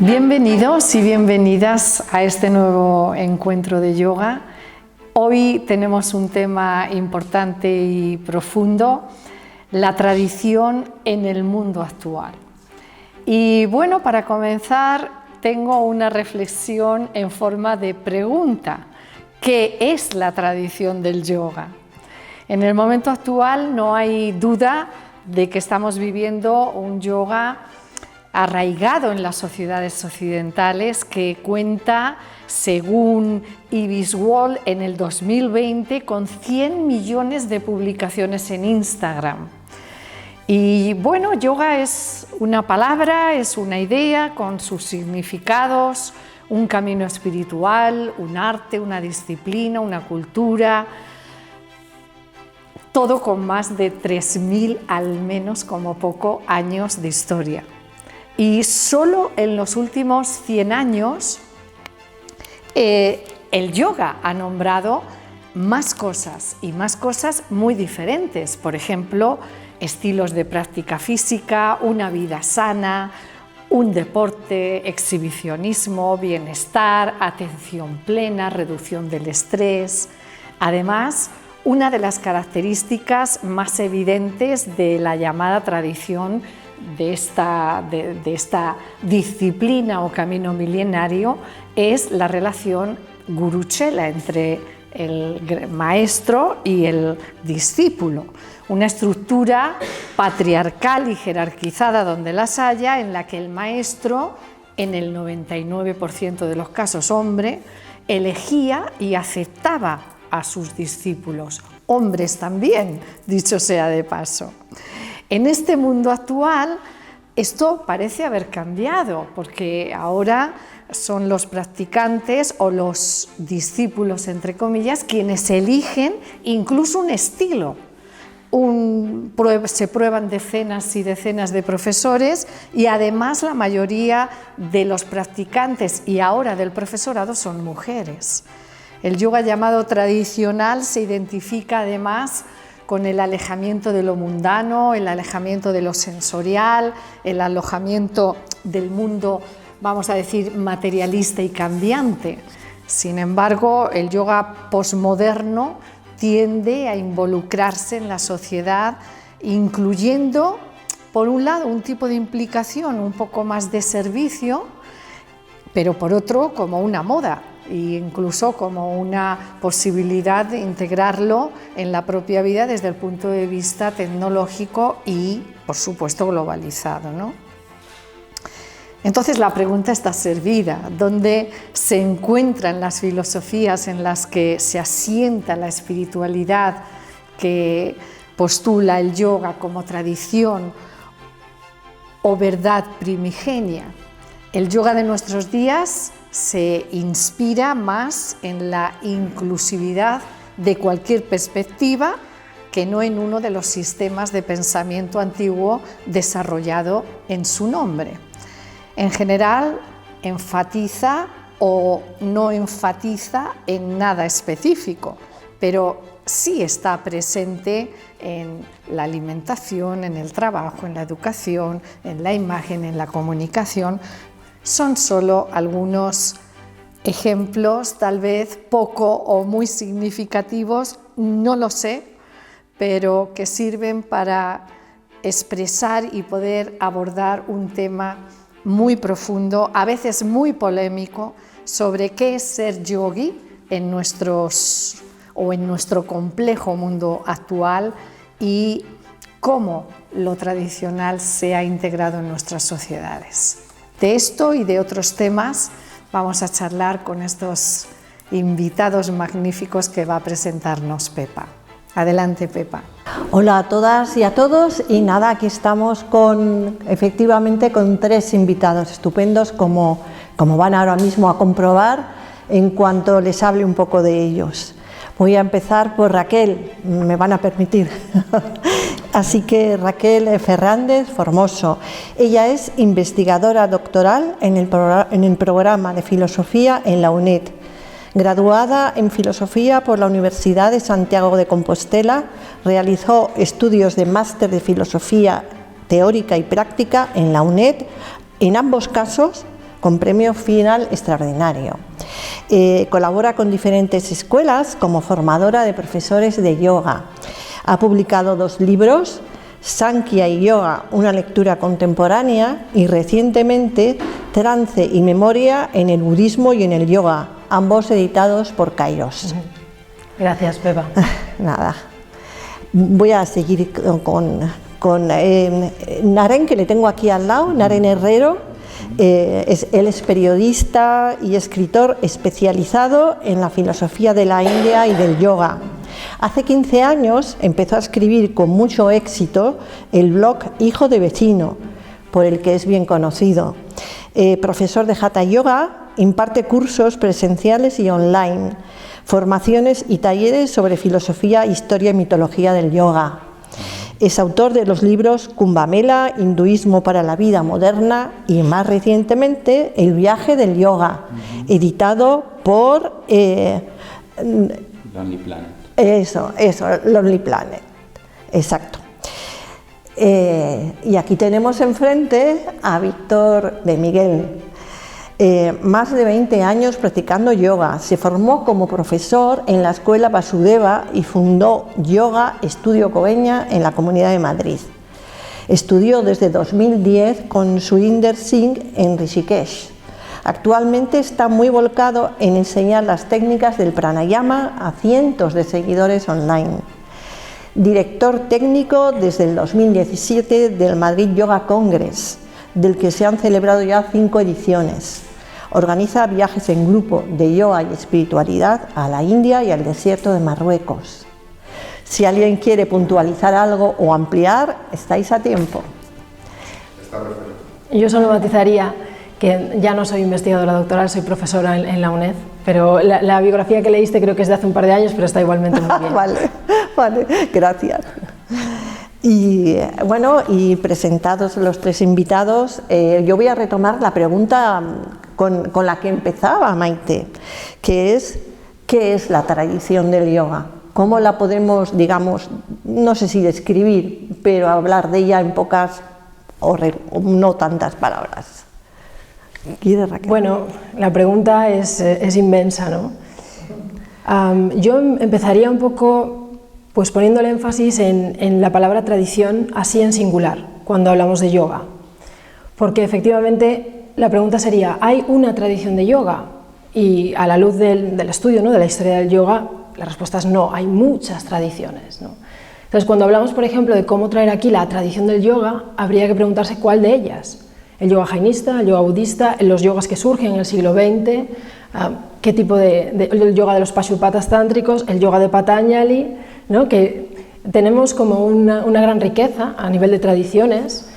Bienvenidos y bienvenidas a este nuevo encuentro de yoga. Hoy tenemos un tema importante y profundo, la tradición en el mundo actual. Y bueno, para comenzar tengo una reflexión en forma de pregunta. ¿Qué es la tradición del yoga? En el momento actual no hay duda de que estamos viviendo un yoga arraigado en las sociedades occidentales que cuenta, según Ibis World, en el 2020 con 100 millones de publicaciones en Instagram. Y bueno, yoga es una palabra, es una idea con sus significados, un camino espiritual, un arte, una disciplina, una cultura, todo con más de 3.000 al menos como poco años de historia. Y solo en los últimos 100 años el yoga ha nombrado más cosas y más cosas muy diferentes. Por ejemplo, estilos de práctica física, una vida sana, un deporte, exhibicionismo, bienestar, atención plena, reducción del estrés. Además, una de las características más evidentes de la llamada tradición de esta disciplina o camino milenario es la relación guru-chela entre el maestro y el discípulo, una estructura patriarcal y jerarquizada donde las haya, en la que el maestro, en el 99% de los casos hombre, elegía y aceptaba a sus discípulos, hombres también, dicho sea de paso. En este mundo actual esto parece haber cambiado, porque ahora son los practicantes o los discípulos, entre comillas, quienes eligen incluso un estilo. Se prueban decenas y decenas de profesores y además la mayoría de los practicantes y ahora del profesorado son mujeres. El yoga llamado tradicional se identifica además con el alejamiento de lo mundano, el alejamiento de lo sensorial, el alejamiento del mundo, vamos a decir, materialista y cambiante. Sin embargo, el yoga posmoderno tiende a involucrarse en la sociedad, incluyendo, por un lado, un tipo de implicación un poco más de servicio, pero por otro, como una moda, e incluso como una posibilidad de integrarlo en la propia vida desde el punto de vista tecnológico y, por supuesto, globalizado, ¿no? Entonces la pregunta está servida: ¿dónde se encuentran las filosofías en las que se asienta la espiritualidad que postula el yoga como tradición o verdad primigenia? El yoga de nuestros días se inspira más en la inclusividad de cualquier perspectiva que no en uno de los sistemas de pensamiento antiguo desarrollado en su nombre. En general, enfatiza o no enfatiza en nada específico, pero sí está presente en la alimentación, en el trabajo, en la educación, en la imagen, en la comunicación. Son solo algunos ejemplos, tal vez poco o muy significativos, no lo sé, pero que sirven para expresar y poder abordar un tema muy profundo, a veces muy polémico, sobre qué es ser yogi en nuestro complejo mundo actual y cómo lo tradicional se ha integrado en nuestras sociedades. De esto y de otros temas vamos a charlar con estos invitados magníficos que va a presentarnos Pepa. Adelante, Pepa. Hola a todas y a todos, y nada, aquí estamos efectivamente con 3 invitados estupendos, como van ahora mismo a comprobar en cuanto les hable un poco de ellos. Voy a empezar por Raquel, me van a permitir. Así que Raquel Fernández Formoso, ella es investigadora doctoral en el programa de filosofía en la UNED, graduada en filosofía por la Universidad de Santiago de Compostela, realizó estudios de máster de filosofía teórica y práctica en la UNED, en ambos casos con premio final extraordinario. Colabora con diferentes escuelas como formadora de profesores de yoga. Ha publicado 2 libros, Sankhya y Yoga, una lectura contemporánea, y recientemente Trance y Memoria en el budismo y en el yoga, ambos editados por Kairos. Gracias, Pepa. Nada. Voy a seguir con Naren, que le tengo aquí al lado, Naren Herrero. Él es periodista y escritor especializado en la filosofía de la India y del yoga. Hace 15 años empezó a escribir con mucho éxito el blog Hijo de Vecino, por el que es bien conocido. Profesor de Hatha Yoga, imparte cursos presenciales y online, formaciones y talleres sobre filosofía, historia y mitología del yoga. Es autor de los libros Kumbh Mela, Hinduismo para la vida moderna y, más recientemente, El viaje del yoga, editado por Lonely Planet. Eso, Lonely Planet, exacto. Y aquí tenemos enfrente a Víctor de Miguel. Más de 20 años practicando yoga. Se formó como profesor en la escuela Vasudeva y fundó Yoga Estudio Coveña en la Comunidad de Madrid. Estudió desde 2010 con Surinder Singh en Rishikesh. Actualmente está muy volcado en enseñar las técnicas del pranayama a cientos de seguidores online. Director técnico desde el 2017 del Madrid Yoga Congress, del que se han celebrado ya 5 ediciones. Organiza viajes en grupo de yoga y espiritualidad a la India y al desierto de Marruecos. Si alguien quiere puntualizar algo o ampliar, estáis a tiempo. Yo solo matizaría que ya no soy investigadora doctoral, soy profesora en la UNED, pero la biografía que leíste creo que es de hace un par de años, pero está igualmente muy bien. Vale, gracias. Y bueno, y presentados los 3 invitados, yo voy a retomar la pregunta con la que empezaba Maite, que es ¿qué es la tradición del yoga? ¿Cómo la podemos, digamos, no sé si describir, pero hablar de ella en pocas o no tantas palabras? ¿Quiere, Raquel? Bueno, la pregunta es inmensa, ¿no? Yo empezaría un poco pues poniendo el énfasis en la palabra tradición así en singular, cuando hablamos de yoga. Porque efectivamente la pregunta sería, ¿hay una tradición de yoga? Y a la luz del estudio, ¿no?, de la historia del yoga, la respuesta es no, hay muchas tradiciones, ¿no? Entonces, cuando hablamos, por ejemplo, de cómo traer aquí la tradición del yoga, habría que preguntarse cuál de ellas. El yoga jainista, el yoga budista, los yogas que surgen en el siglo XX, qué tipo el yoga de los Pashupatas tántricos, el yoga de Patanjali, ¿no?, que tenemos como una gran riqueza a nivel de tradiciones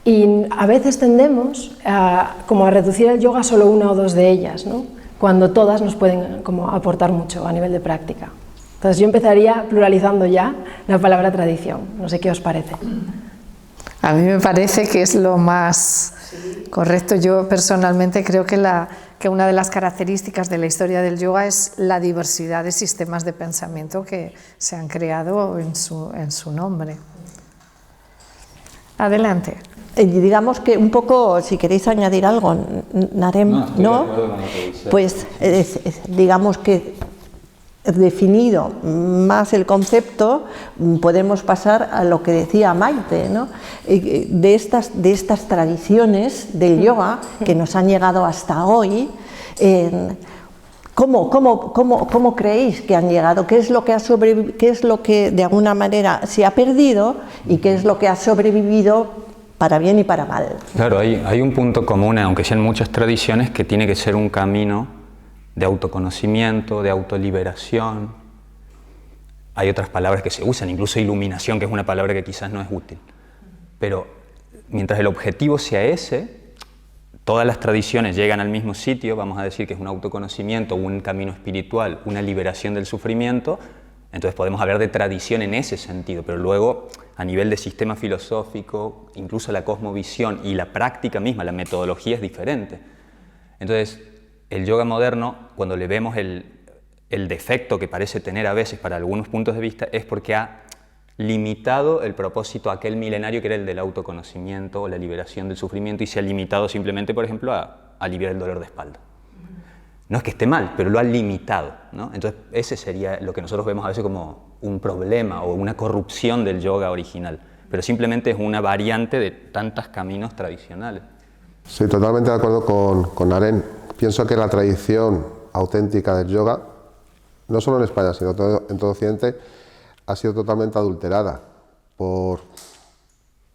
y a veces tendemos como a reducir el yoga a solo una o 2 de ellas, ¿no?, cuando todas nos pueden como aportar mucho a nivel de práctica. Entonces yo empezaría pluralizando ya la palabra tradición, no sé qué os parece. A mí me parece que es lo más correcto. Yo personalmente creo que una de las características de la historia del yoga es la diversidad de sistemas de pensamiento que se han creado en su nombre. Adelante. Digamos que un poco, si queréis añadir algo, Naren, ¿no? Pues digamos que definido más el concepto, podemos pasar a lo que decía Maite, ¿no?, de estas tradiciones del yoga que nos han llegado hasta hoy. ¿Cómo creéis que han llegado? ¿Qué es lo que de alguna manera se ha perdido y qué es lo que ha sobrevivido para bien y para mal? Claro, hay un punto común, aunque sean muchas tradiciones, que tiene que ser un camino de autoconocimiento, de autoliberación. Hay otras palabras que se usan, incluso iluminación, que es una palabra que quizás no es útil. Pero mientras el objetivo sea ese, todas las tradiciones llegan al mismo sitio, vamos a decir que es un autoconocimiento, un camino espiritual, una liberación del sufrimiento, entonces podemos hablar de tradición en ese sentido, pero luego a nivel de sistema filosófico, incluso la cosmovisión y la práctica misma, la metodología es diferente. Entonces, el yoga moderno, cuando le vemos el defecto que parece tener a veces para algunos puntos de vista, es porque ha limitado el propósito aquel milenario que era el del autoconocimiento o la liberación del sufrimiento y se ha limitado simplemente, por ejemplo, a aliviar el dolor de espalda. No es que esté mal, pero lo ha limitado, ¿no? Entonces ese sería lo que nosotros vemos a veces como un problema o una corrupción del yoga original, pero simplemente es una variante de tantos caminos tradicionales. Sí, totalmente de acuerdo con Naren. Pienso que la tradición auténtica del yoga, no solo en España, sino en todo Occidente, ha sido totalmente adulterada por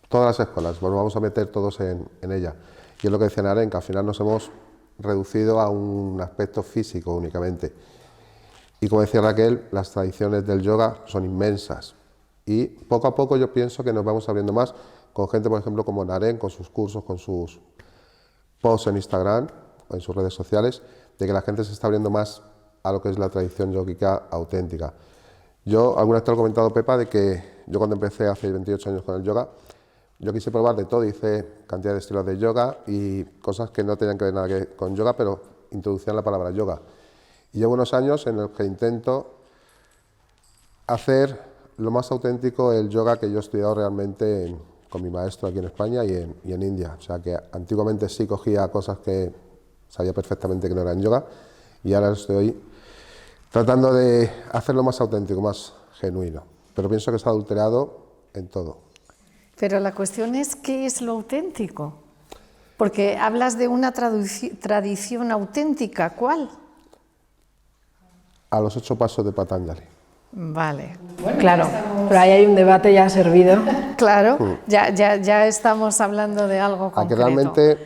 todas las escuelas. Bueno, vamos a meter todos en ella. Y es lo que decía Naren, que al final nos hemos reducido a un aspecto físico únicamente. Y como decía Raquel, las tradiciones del yoga son inmensas. Y poco a poco yo pienso que nos vamos abriendo más con gente, por ejemplo, como Naren, con sus cursos, con sus posts en Instagram o en sus redes sociales, de que la gente se está abriendo más a lo que es la tradición yógica auténtica. Yo, alguna vez te lo he comentado, Pepa, de que yo cuando empecé hace 28 años con el yoga, yo quise probar de todo, hice cantidad de estilos de yoga y cosas que no tenían que ver nada con yoga, pero introducían la palabra yoga. Y llevo unos años en los que intento hacer lo más auténtico el yoga que yo he estudiado realmente con mi maestro aquí en España y en India. O sea que antiguamente sí cogía cosas que sabía perfectamente que no eran yoga y ahora estoy tratando de hacerlo más auténtico, más genuino. Pero pienso que está adulterado en todo. Pero la cuestión es, ¿qué es lo auténtico? Porque hablas de una tradición auténtica, ¿cuál? A los 8 pasos de Patanjali. Vale. Claro, pero ahí hay un debate ya servido. Claro, ya estamos hablando de algo concreto. A que realmente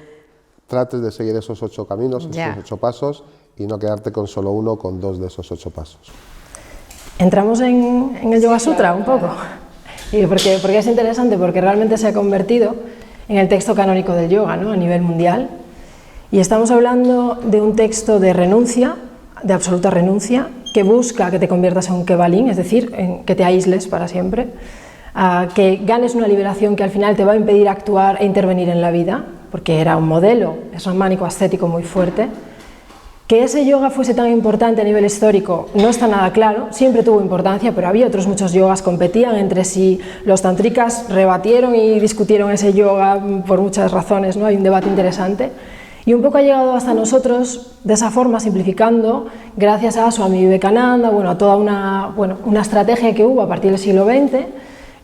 trates de seguir esos 8 caminos, Ya. esos 8 pasos, y no quedarte con solo uno o con 2 de esos 8 pasos. Entramos en el Yoga Sutra un poco. ¿Y porque es interesante? Porque realmente se ha convertido en el texto canónico del yoga, ¿no? A nivel mundial. Y estamos hablando de un texto de renuncia, de absoluta renuncia, que busca que te conviertas en un kevalin, es decir, en que te aísles para siempre, que ganes una liberación que al final te va a impedir actuar e intervenir en la vida, porque era un modelo brahmánico ascético muy fuerte. Que ese yoga fuese tan importante a nivel histórico no está nada claro, siempre tuvo importancia, pero había otros muchos yogas, competían entre sí, los tantrikas rebatieron y discutieron ese yoga por muchas razones, ¿no? Hay un debate interesante. Y un poco ha llegado hasta nosotros de esa forma, simplificando, gracias a Swami Vivekananda, bueno, a toda una estrategia que hubo a partir del siglo XX,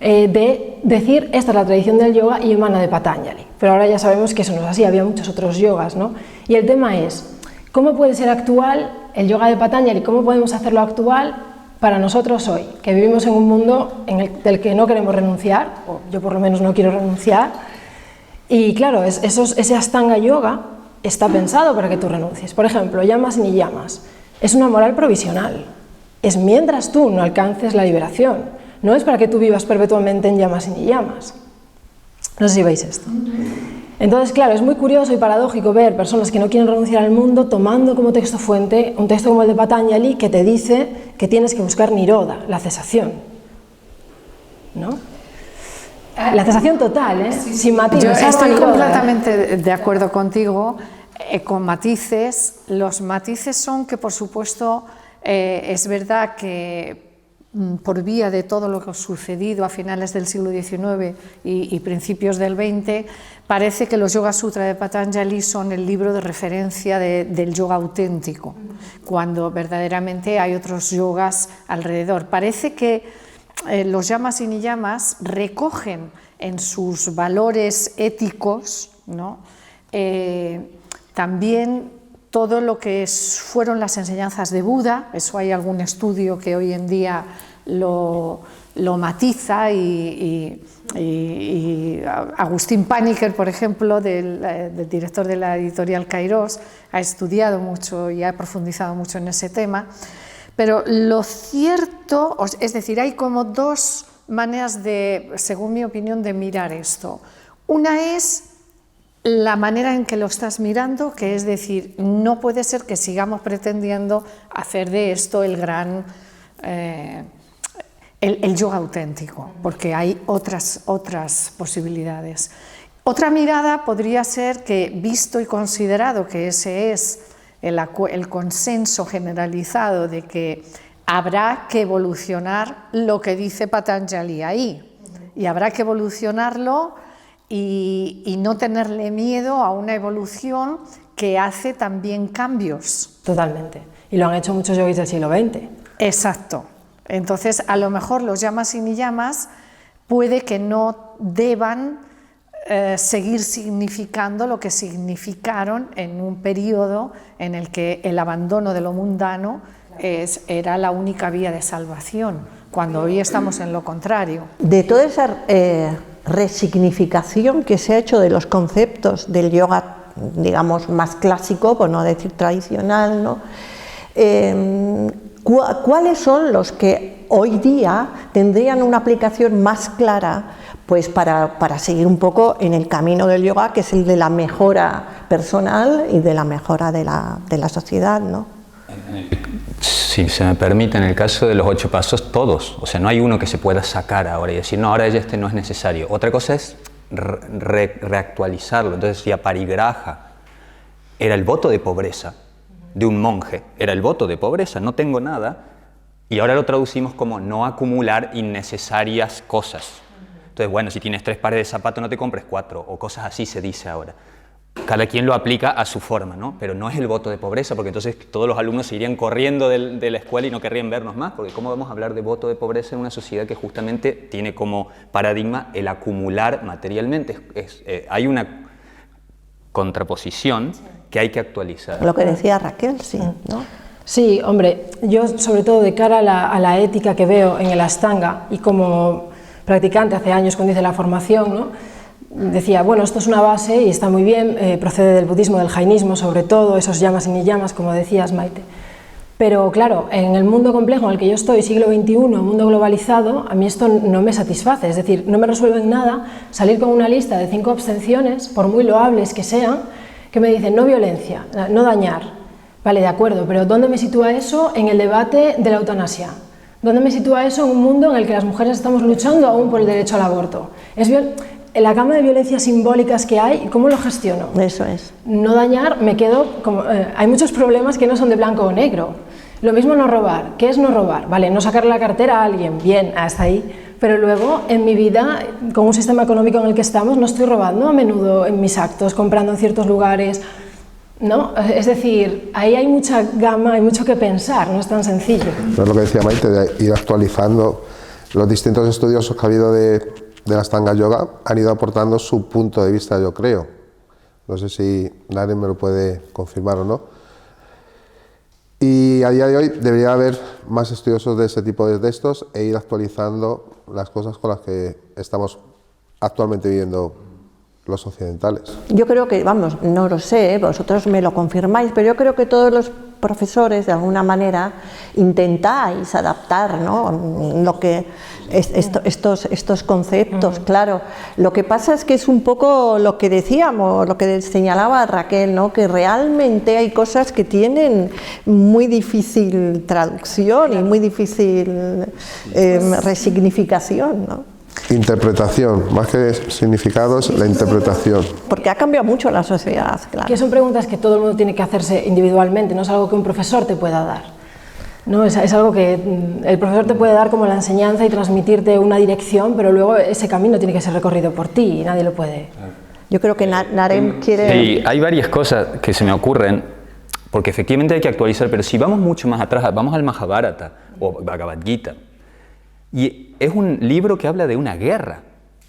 de decir, esta es la tradición del yoga y emana de Patanjali. Pero ahora ya sabemos que eso no es así, había muchos otros yogas, ¿no? Y el tema es, ¿cómo puede ser actual el yoga de Patanjali? ¿Cómo podemos hacerlo actual para nosotros hoy? Que vivimos en un mundo del que no queremos renunciar, o yo por lo menos no quiero renunciar, y claro, ese Ashtanga Yoga está pensado para que tú renuncies. Por ejemplo, yamas ni yamas. Es una moral provisional. Es mientras tú no alcances la liberación. No es para que tú vivas perpetuamente en yamas y ni yamas. No sé si veis esto. Entonces, claro, es muy curioso y paradójico ver personas que no quieren renunciar al mundo tomando como texto fuente un texto como el de Patanjali que te dice que tienes que buscar nirodha, la cesación, ¿no? La cesación total, ¿eh? Sin matices. Yo estoy completamente de acuerdo contigo, con matices. Los matices son que, por supuesto, es verdad que por vía de todo lo que ha sucedido a finales del siglo XIX y principios del XX, parece que los Yoga Sutra de Patanjali son el libro de referencia del yoga auténtico, cuando verdaderamente hay otros yogas alrededor. Parece que los yamas y niyamas recogen en sus valores éticos, ¿no? También todo lo que fueron las enseñanzas de Buda. Eso hay algún estudio que hoy en día lo matiza y Agustín Paniker, por ejemplo, del director de la editorial Kairos, ha estudiado mucho y ha profundizado mucho en ese tema. Pero lo cierto, es decir, hay como dos maneras según mi opinión, de mirar esto. Una es la manera en que lo estás mirando, que es decir, no puede ser que sigamos pretendiendo hacer de esto el gran el yoga auténtico, porque hay otras posibilidades. Otra mirada podría ser que, visto y considerado que ese es el consenso generalizado de que habrá que evolucionar lo que dice Patanjali ahí, y habrá que evolucionarlo y no tenerle miedo a una evolución que hace también cambios. Totalmente. Y lo han hecho muchos yogis del siglo XX. Exacto. Entonces, a lo mejor los yamas y niyamas puede que no deban seguir significando lo que significaron en un periodo en el que el abandono de lo mundano era la única vía de salvación, cuando hoy estamos en lo contrario. De toda esa resignificación que se ha hecho de los conceptos del yoga, digamos, más clásico, por no decir tradicional, ¿no? ¿Cuáles son los que hoy día tendrían una aplicación más clara, pues para seguir un poco en el camino del yoga, que es el de la mejora personal y de la mejora de la sociedad, ¿no? Si se me permite, en el caso de los 8 pasos, todos. O sea, no hay uno que se pueda sacar ahora y decir, no, ahora este no es necesario. Otra cosa es reactualizarlo. Entonces, si Aparigraha era el voto de pobreza de un monje, era el voto de pobreza, no tengo nada, y ahora lo traducimos como no acumular innecesarias cosas. Entonces, bueno, si tienes 3 pares de zapatos, no te compres 4, o cosas así se dice ahora. Cada quien lo aplica a su forma, ¿no? Pero no es el voto de pobreza, porque entonces todos los alumnos se irían corriendo de la escuela y no querrían vernos más, porque ¿cómo vamos a hablar de voto de pobreza en una sociedad que justamente tiene como paradigma el acumular materialmente? Hay una contraposición que hay que actualizar. Lo que decía Raquel, sí, ¿no? Sí, hombre, yo sobre todo de cara a la ética que veo en el Ashtanga y como practicante hace años cuando hice la formación, ¿no? Decía, bueno, esto es una base y está muy bien, procede del budismo, del jainismo, sobre todo, esos yamas y niyamas, como decías, Maite. Pero claro, en el mundo complejo en el que yo estoy, siglo XXI, mundo globalizado, a mí esto no me satisface, es decir, no me resuelve en nada salir con una lista de 5 abstenciones, por muy loables que sean, que me dicen no violencia, no dañar. Vale, de acuerdo, pero ¿dónde me sitúa eso en el debate de la eutanasia? ¿Dónde me sitúa eso en un mundo en el que las mujeres estamos luchando aún por el derecho al aborto? En la gama de violencias simbólicas que hay, ¿cómo lo gestiono? Eso es. No dañar, me quedo como... hay muchos problemas que no son de blanco o negro. Lo mismo no robar. ¿Qué es no robar? Vale, no sacar la cartera a alguien, bien, hasta ahí. Pero luego, en mi vida, con un sistema económico en el que estamos, no estoy robando a menudo en mis actos, comprando en ciertos lugares, ¿no? Es decir, ahí hay mucha gama, hay mucho que pensar, no es tan sencillo. No es lo que decía Maite, de ir actualizando los distintos estudiosos que ha habido de la Ashtanga Yoga, han ido aportando su punto de vista, yo creo. No sé si Naren me lo puede confirmar o no. Y a día de hoy debería haber más estudiosos de ese tipo de textos e ir actualizando las cosas con las que estamos actualmente viviendo los occidentales. Yo creo que, vamos, no lo sé, vosotros me lo confirmáis, pero yo creo que todos los profesores, de alguna manera, intentáis adaptar, ¿no? Lo que estos conceptos, claro. Lo que pasa es que es un poco lo que decíamos, lo que señalaba Raquel, ¿no? Que realmente hay cosas que tienen muy difícil traducción y muy difícil resignificación, ¿no? Interpretación, más que significados, la interpretación. Porque ha cambiado mucho la sociedad, claro. Que son preguntas que todo el mundo tiene que hacerse individualmente, no es algo que un profesor te pueda dar. No, es algo que el profesor te puede dar como la enseñanza y transmitirte una dirección, pero luego ese camino tiene que ser recorrido por ti y nadie lo puede. Yo creo que Naren quiere... Sí, hay varias cosas que se me ocurren, porque efectivamente hay que actualizar, pero si vamos mucho más atrás, vamos al Mahabharata o Bhagavad Gita, y es un libro que habla de una guerra,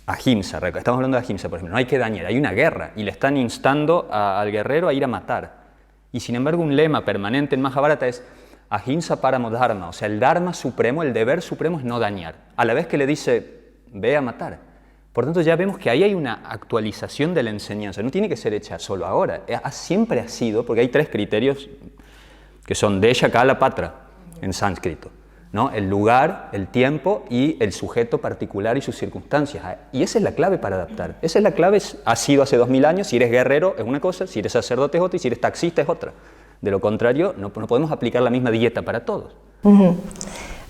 Ahimsa, estamos hablando de Ahimsa, por ejemplo, no hay que dañar, hay una guerra, y le están instando al guerrero a ir a matar. Y sin embargo un lema permanente en Mahabharata es Ahimsa paramo dharma, o sea, el dharma supremo, el deber supremo es no dañar, a la vez que le dice, ve a matar. Por tanto, ya vemos que ahí hay una actualización de la enseñanza, no tiene que ser hecha solo ahora, siempre ha sido, porque hay 3 criterios que son Desha, Kala, Patra, en sánscrito, ¿no? El lugar, el tiempo y el sujeto particular y sus circunstancias. Y esa es la clave para adaptar. Esa es la clave, ha sido hace 2000 años, si eres guerrero es una cosa, si eres sacerdote es otra y si eres taxista es otra. De lo contrario, no podemos aplicar la misma dieta para todos. Uh-huh.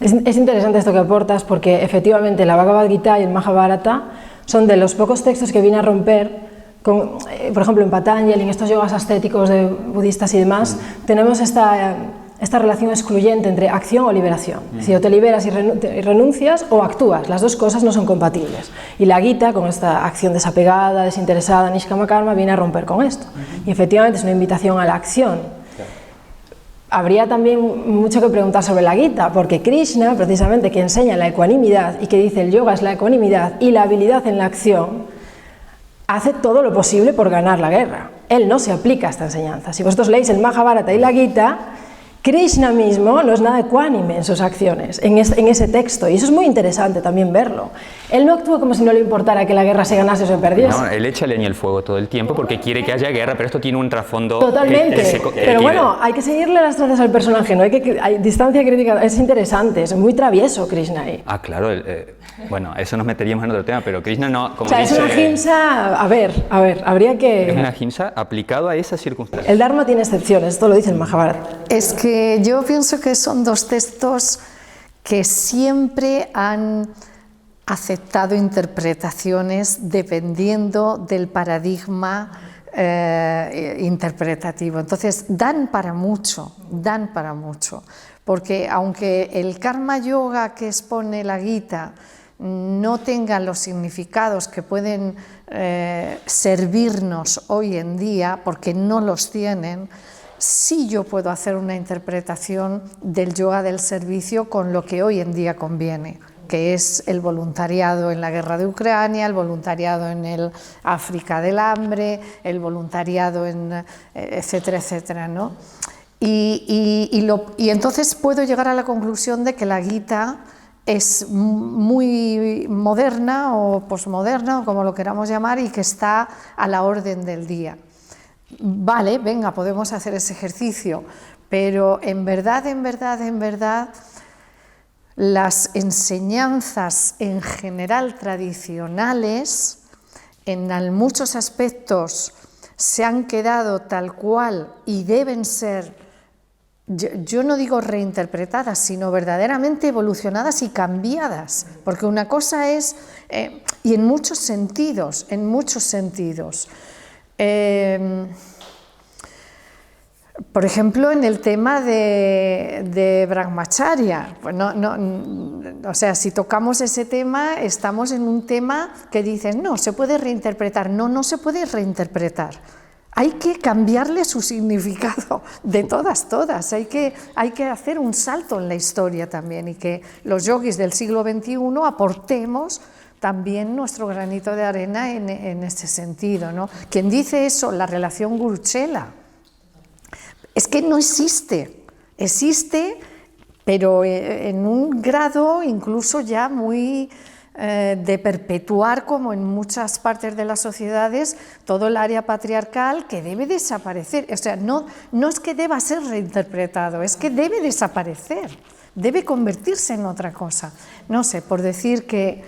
Es interesante esto que aportas porque efectivamente la Bhagavad Gita y el Mahabharata son de los pocos textos que viene a romper con, por ejemplo, en Patanjali, en estos yogas ascéticos de budistas y demás, tenemos esta esta relación excluyente entre acción o liberación. Es decir, o te liberas y renuncias o actúas, las dos cosas no son compatibles. Y la Gita, con esta acción desapegada, desinteresada, Nishkama Karma, viene a romper con esto. Y efectivamente es una invitación a la acción. Habría también mucho que preguntar sobre la Gita, porque Krishna, precisamente, que enseña la ecuanimidad y que dice el yoga es la ecuanimidad y la habilidad en la acción, hace todo lo posible por ganar la guerra. Él no se aplica a esta enseñanza. Si vosotros leéis el Mahabharata y la Gita, Krishna mismo no es nada ecuánime en sus acciones, en ese texto, y eso es muy interesante también verlo. Él no actúa como si no le importara que la guerra se ganase o se perdiese. No, él echa leña al fuego todo el tiempo porque quiere que haya guerra, pero esto tiene un trasfondo... Totalmente, pero bueno, hay que seguirle las trazas al personaje, no hay distancia crítica, es interesante, es muy travieso Krishna ahí. Ah, claro, bueno, eso nos meteríamos en otro tema, pero Krishna no... Como o sea, dice, es una ahimsa, a ver, habría que... Es una ahimsa aplicado a esas circunstancias. El Dharma tiene excepciones, esto lo dice el Mahabharata. Es que yo pienso que son dos textos que siempre han aceptado interpretaciones dependiendo del paradigma interpretativo. Entonces, dan para mucho, porque aunque el Karma Yoga que expone la Gita no tenga los significados que pueden servirnos hoy en día, porque no los tienen, sí yo puedo hacer una interpretación del yoga del servicio con lo que hoy en día conviene, que es el voluntariado en la guerra de Ucrania, el voluntariado en el África del hambre, el voluntariado en etcétera, etcétera, ¿no? Y entonces puedo llegar a la conclusión de que la Gita es muy moderna o posmoderna, o como lo queramos llamar, y que está a la orden del día. Vale, venga, podemos hacer ese ejercicio, pero en verdad, las enseñanzas en general tradicionales, en muchos aspectos, se han quedado tal cual y deben ser, yo no digo reinterpretadas, sino verdaderamente evolucionadas y cambiadas, porque una cosa es, y en muchos sentidos, por ejemplo, en el tema de Brahmacharya, pues o sea, si tocamos ese tema, estamos en un tema que dices, no, se puede reinterpretar, no se puede reinterpretar. Hay que cambiarle su significado de todas, hay que hacer un salto en la historia también, y que los yogis del siglo XXI aportemos también nuestro granito de arena en ese sentido, ¿no? Quien dice eso, la relación Guru-Chela, es que no existe, pero en un grado incluso ya muy de perpetuar, como en muchas partes de las sociedades, todo el área patriarcal, que debe desaparecer. O sea, no es que deba ser reinterpretado, es que debe desaparecer, debe convertirse en otra cosa. No sé, por decir que...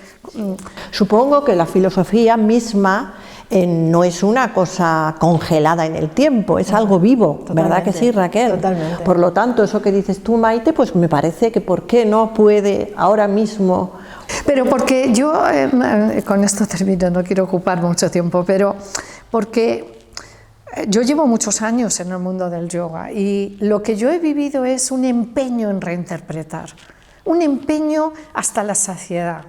Supongo que la filosofía misma no es una cosa congelada en el tiempo, es algo vivo, totalmente, ¿verdad que sí, Raquel? Totalmente. Por lo tanto, eso que dices tú, Maite, pues me parece que ¿por qué no puede ahora mismo? Pero porque yo, con esto termino, no quiero ocupar mucho tiempo, pero porque yo llevo muchos años en el mundo del yoga y lo que yo he vivido es un empeño en reinterpretar, un empeño hasta la saciedad,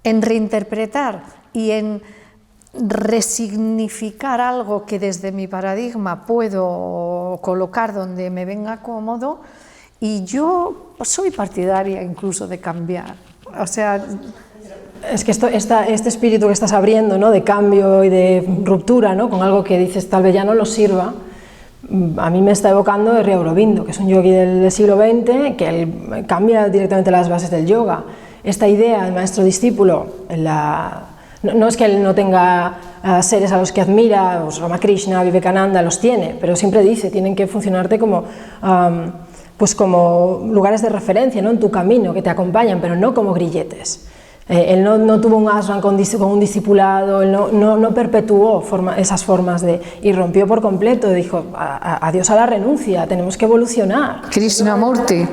en reinterpretar y en resignificar algo que desde mi paradigma puedo colocar donde me venga cómodo, y yo soy partidaria incluso de cambiar. O sea, es que este espíritu que estás abriendo, ¿no?, de cambio y de ruptura, ¿no?, con algo que dices tal vez ya no nos sirva, a mí me está evocando Sri Aurobindo, que es un yogui del siglo XX, que él cambia directamente las bases del yoga. Esta idea del maestro-discípulo, no es que él no tenga seres a los que admira, pues Ramakrishna, Vivekananda, los tiene, pero siempre dice, tienen que funcionarte como lugares de referencia, ¿no?, en tu camino, que te acompañan, pero no como grilletes. Él no tuvo un ashram con un discipulado, él no perpetuó esas formas y rompió por completo, dijo, adiós a la renuncia, tenemos que evolucionar. Krishnamurti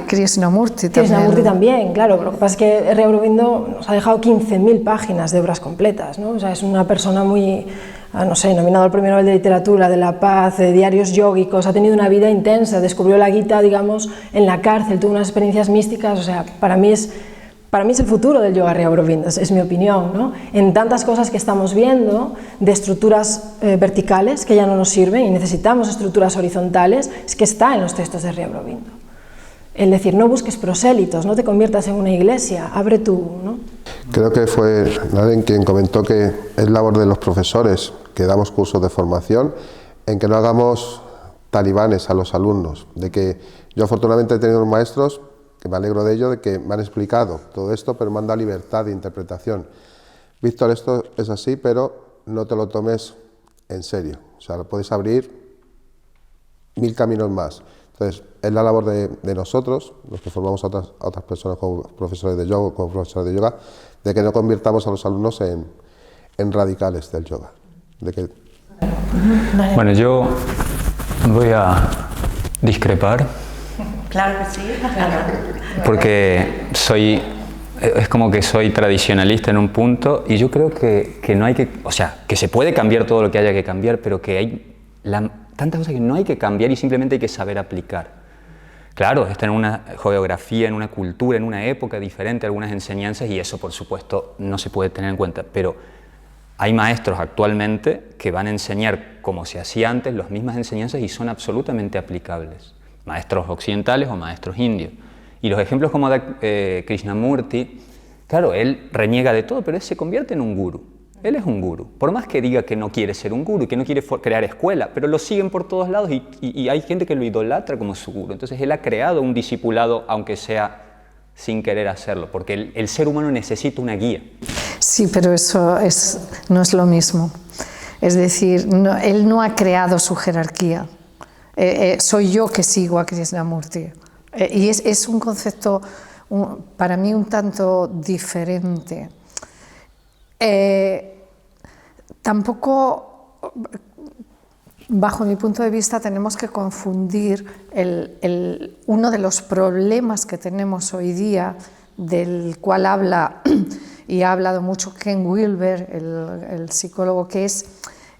también, claro, pero lo que pasa es que Sri Aurobindo nos ha dejado 15.000 páginas de obras completas, ¿no? O sea, es una persona muy no sé, nominado al Premio Nobel de Literatura, de la Paz, de diarios yógicos, ha tenido una vida intensa, descubrió la Gita, digamos, en la cárcel, tuvo unas experiencias místicas, o sea, para mí es el futuro del yoga Sri Aurobindo, es mi opinión, ¿no? En tantas cosas que estamos viendo, de estructuras verticales que ya no nos sirven y necesitamos estructuras horizontales, es que está en los textos de Sri Aurobindo. El decir, no busques prosélitos, no te conviertas en una iglesia, abre tú, ¿no? Creo que fue Naren quien comentó que es labor de los profesores que damos cursos de formación en que no hagamos talibanes a los alumnos, de que yo afortunadamente he tenido maestros, que me alegro de ello, de que me han explicado todo esto, pero me han dado libertad de interpretación. Víctor, esto es así, pero no te lo tomes en serio, o sea, puedes abrir 1000 caminos más. Entonces, es la labor de nosotros, los que formamos a otras personas como profesores de yoga, como profesores de yoga, de que no convirtamos a los alumnos en radicales del yoga. Bueno, yo voy a discrepar. Claro que sí. Porque es como que soy tradicionalista en un punto y yo creo que no hay que, o sea, que se puede cambiar todo lo que haya que cambiar, pero que hay tantas cosas que no hay que cambiar y simplemente hay que saber aplicar. Claro, está en una geografía, en una cultura, en una época diferente, algunas enseñanzas, y eso, por supuesto, no se puede tener en cuenta. Pero hay maestros actualmente que van a enseñar como se hacía antes, las mismas enseñanzas, y son absolutamente aplicables. Maestros occidentales o maestros indios. Y los ejemplos como Krishnamurti, claro, él reniega de todo, pero él se convierte en un gurú. Él es un gurú, por más que diga que no quiere ser un gurú y que no quiere crear escuela, pero lo siguen por todos lados y hay gente que lo idolatra como su gurú. Entonces él ha creado un discipulado, aunque sea sin querer hacerlo, porque el ser humano necesita una guía. Sí, pero eso no es lo mismo. Es decir, él no ha creado su jerarquía. Soy yo que sigo a Krishnamurti. Y es un concepto para mí un tanto diferente. Tampoco, bajo mi punto de vista, tenemos que confundir uno de los problemas que tenemos hoy día, del cual habla y ha hablado mucho Ken Wilber, el psicólogo, que es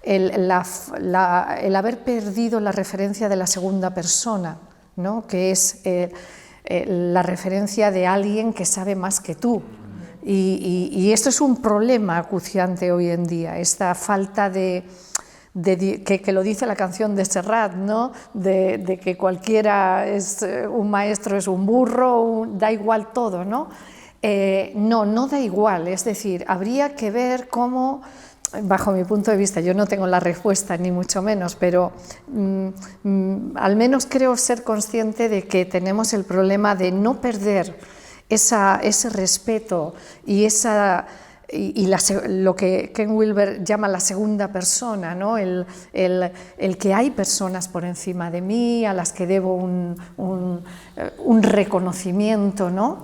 el haber perdido la referencia de la segunda persona, ¿no? Que es la referencia de alguien que sabe más que tú. Y esto es un problema acuciante hoy en día, esta falta que lo dice la canción de Serrat, ¿no? de que cualquiera es un maestro, es un burro, da igual todo, ¿no? No da igual, es decir, habría que ver cómo, bajo mi punto de vista, yo no tengo la respuesta ni mucho menos, pero al menos creo ser consciente de que tenemos el problema de no perder ese respeto y lo que Ken Wilber llama la segunda persona, ¿no? el que hay personas por encima de mí a las que debo un reconocimiento, ¿no?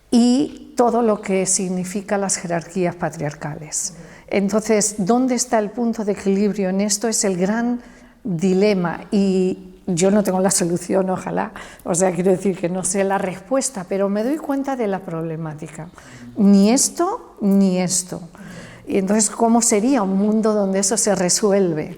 Y todo lo que significa las jerarquías patriarcales. Entonces, ¿dónde está el punto de equilibrio en esto? Es el gran dilema, y yo no tengo la solución, ojalá, o sea, quiero decir que no sé la respuesta, pero me doy cuenta de la problemática. Ni esto, ni esto. Y entonces, ¿cómo sería un mundo donde eso se resuelve?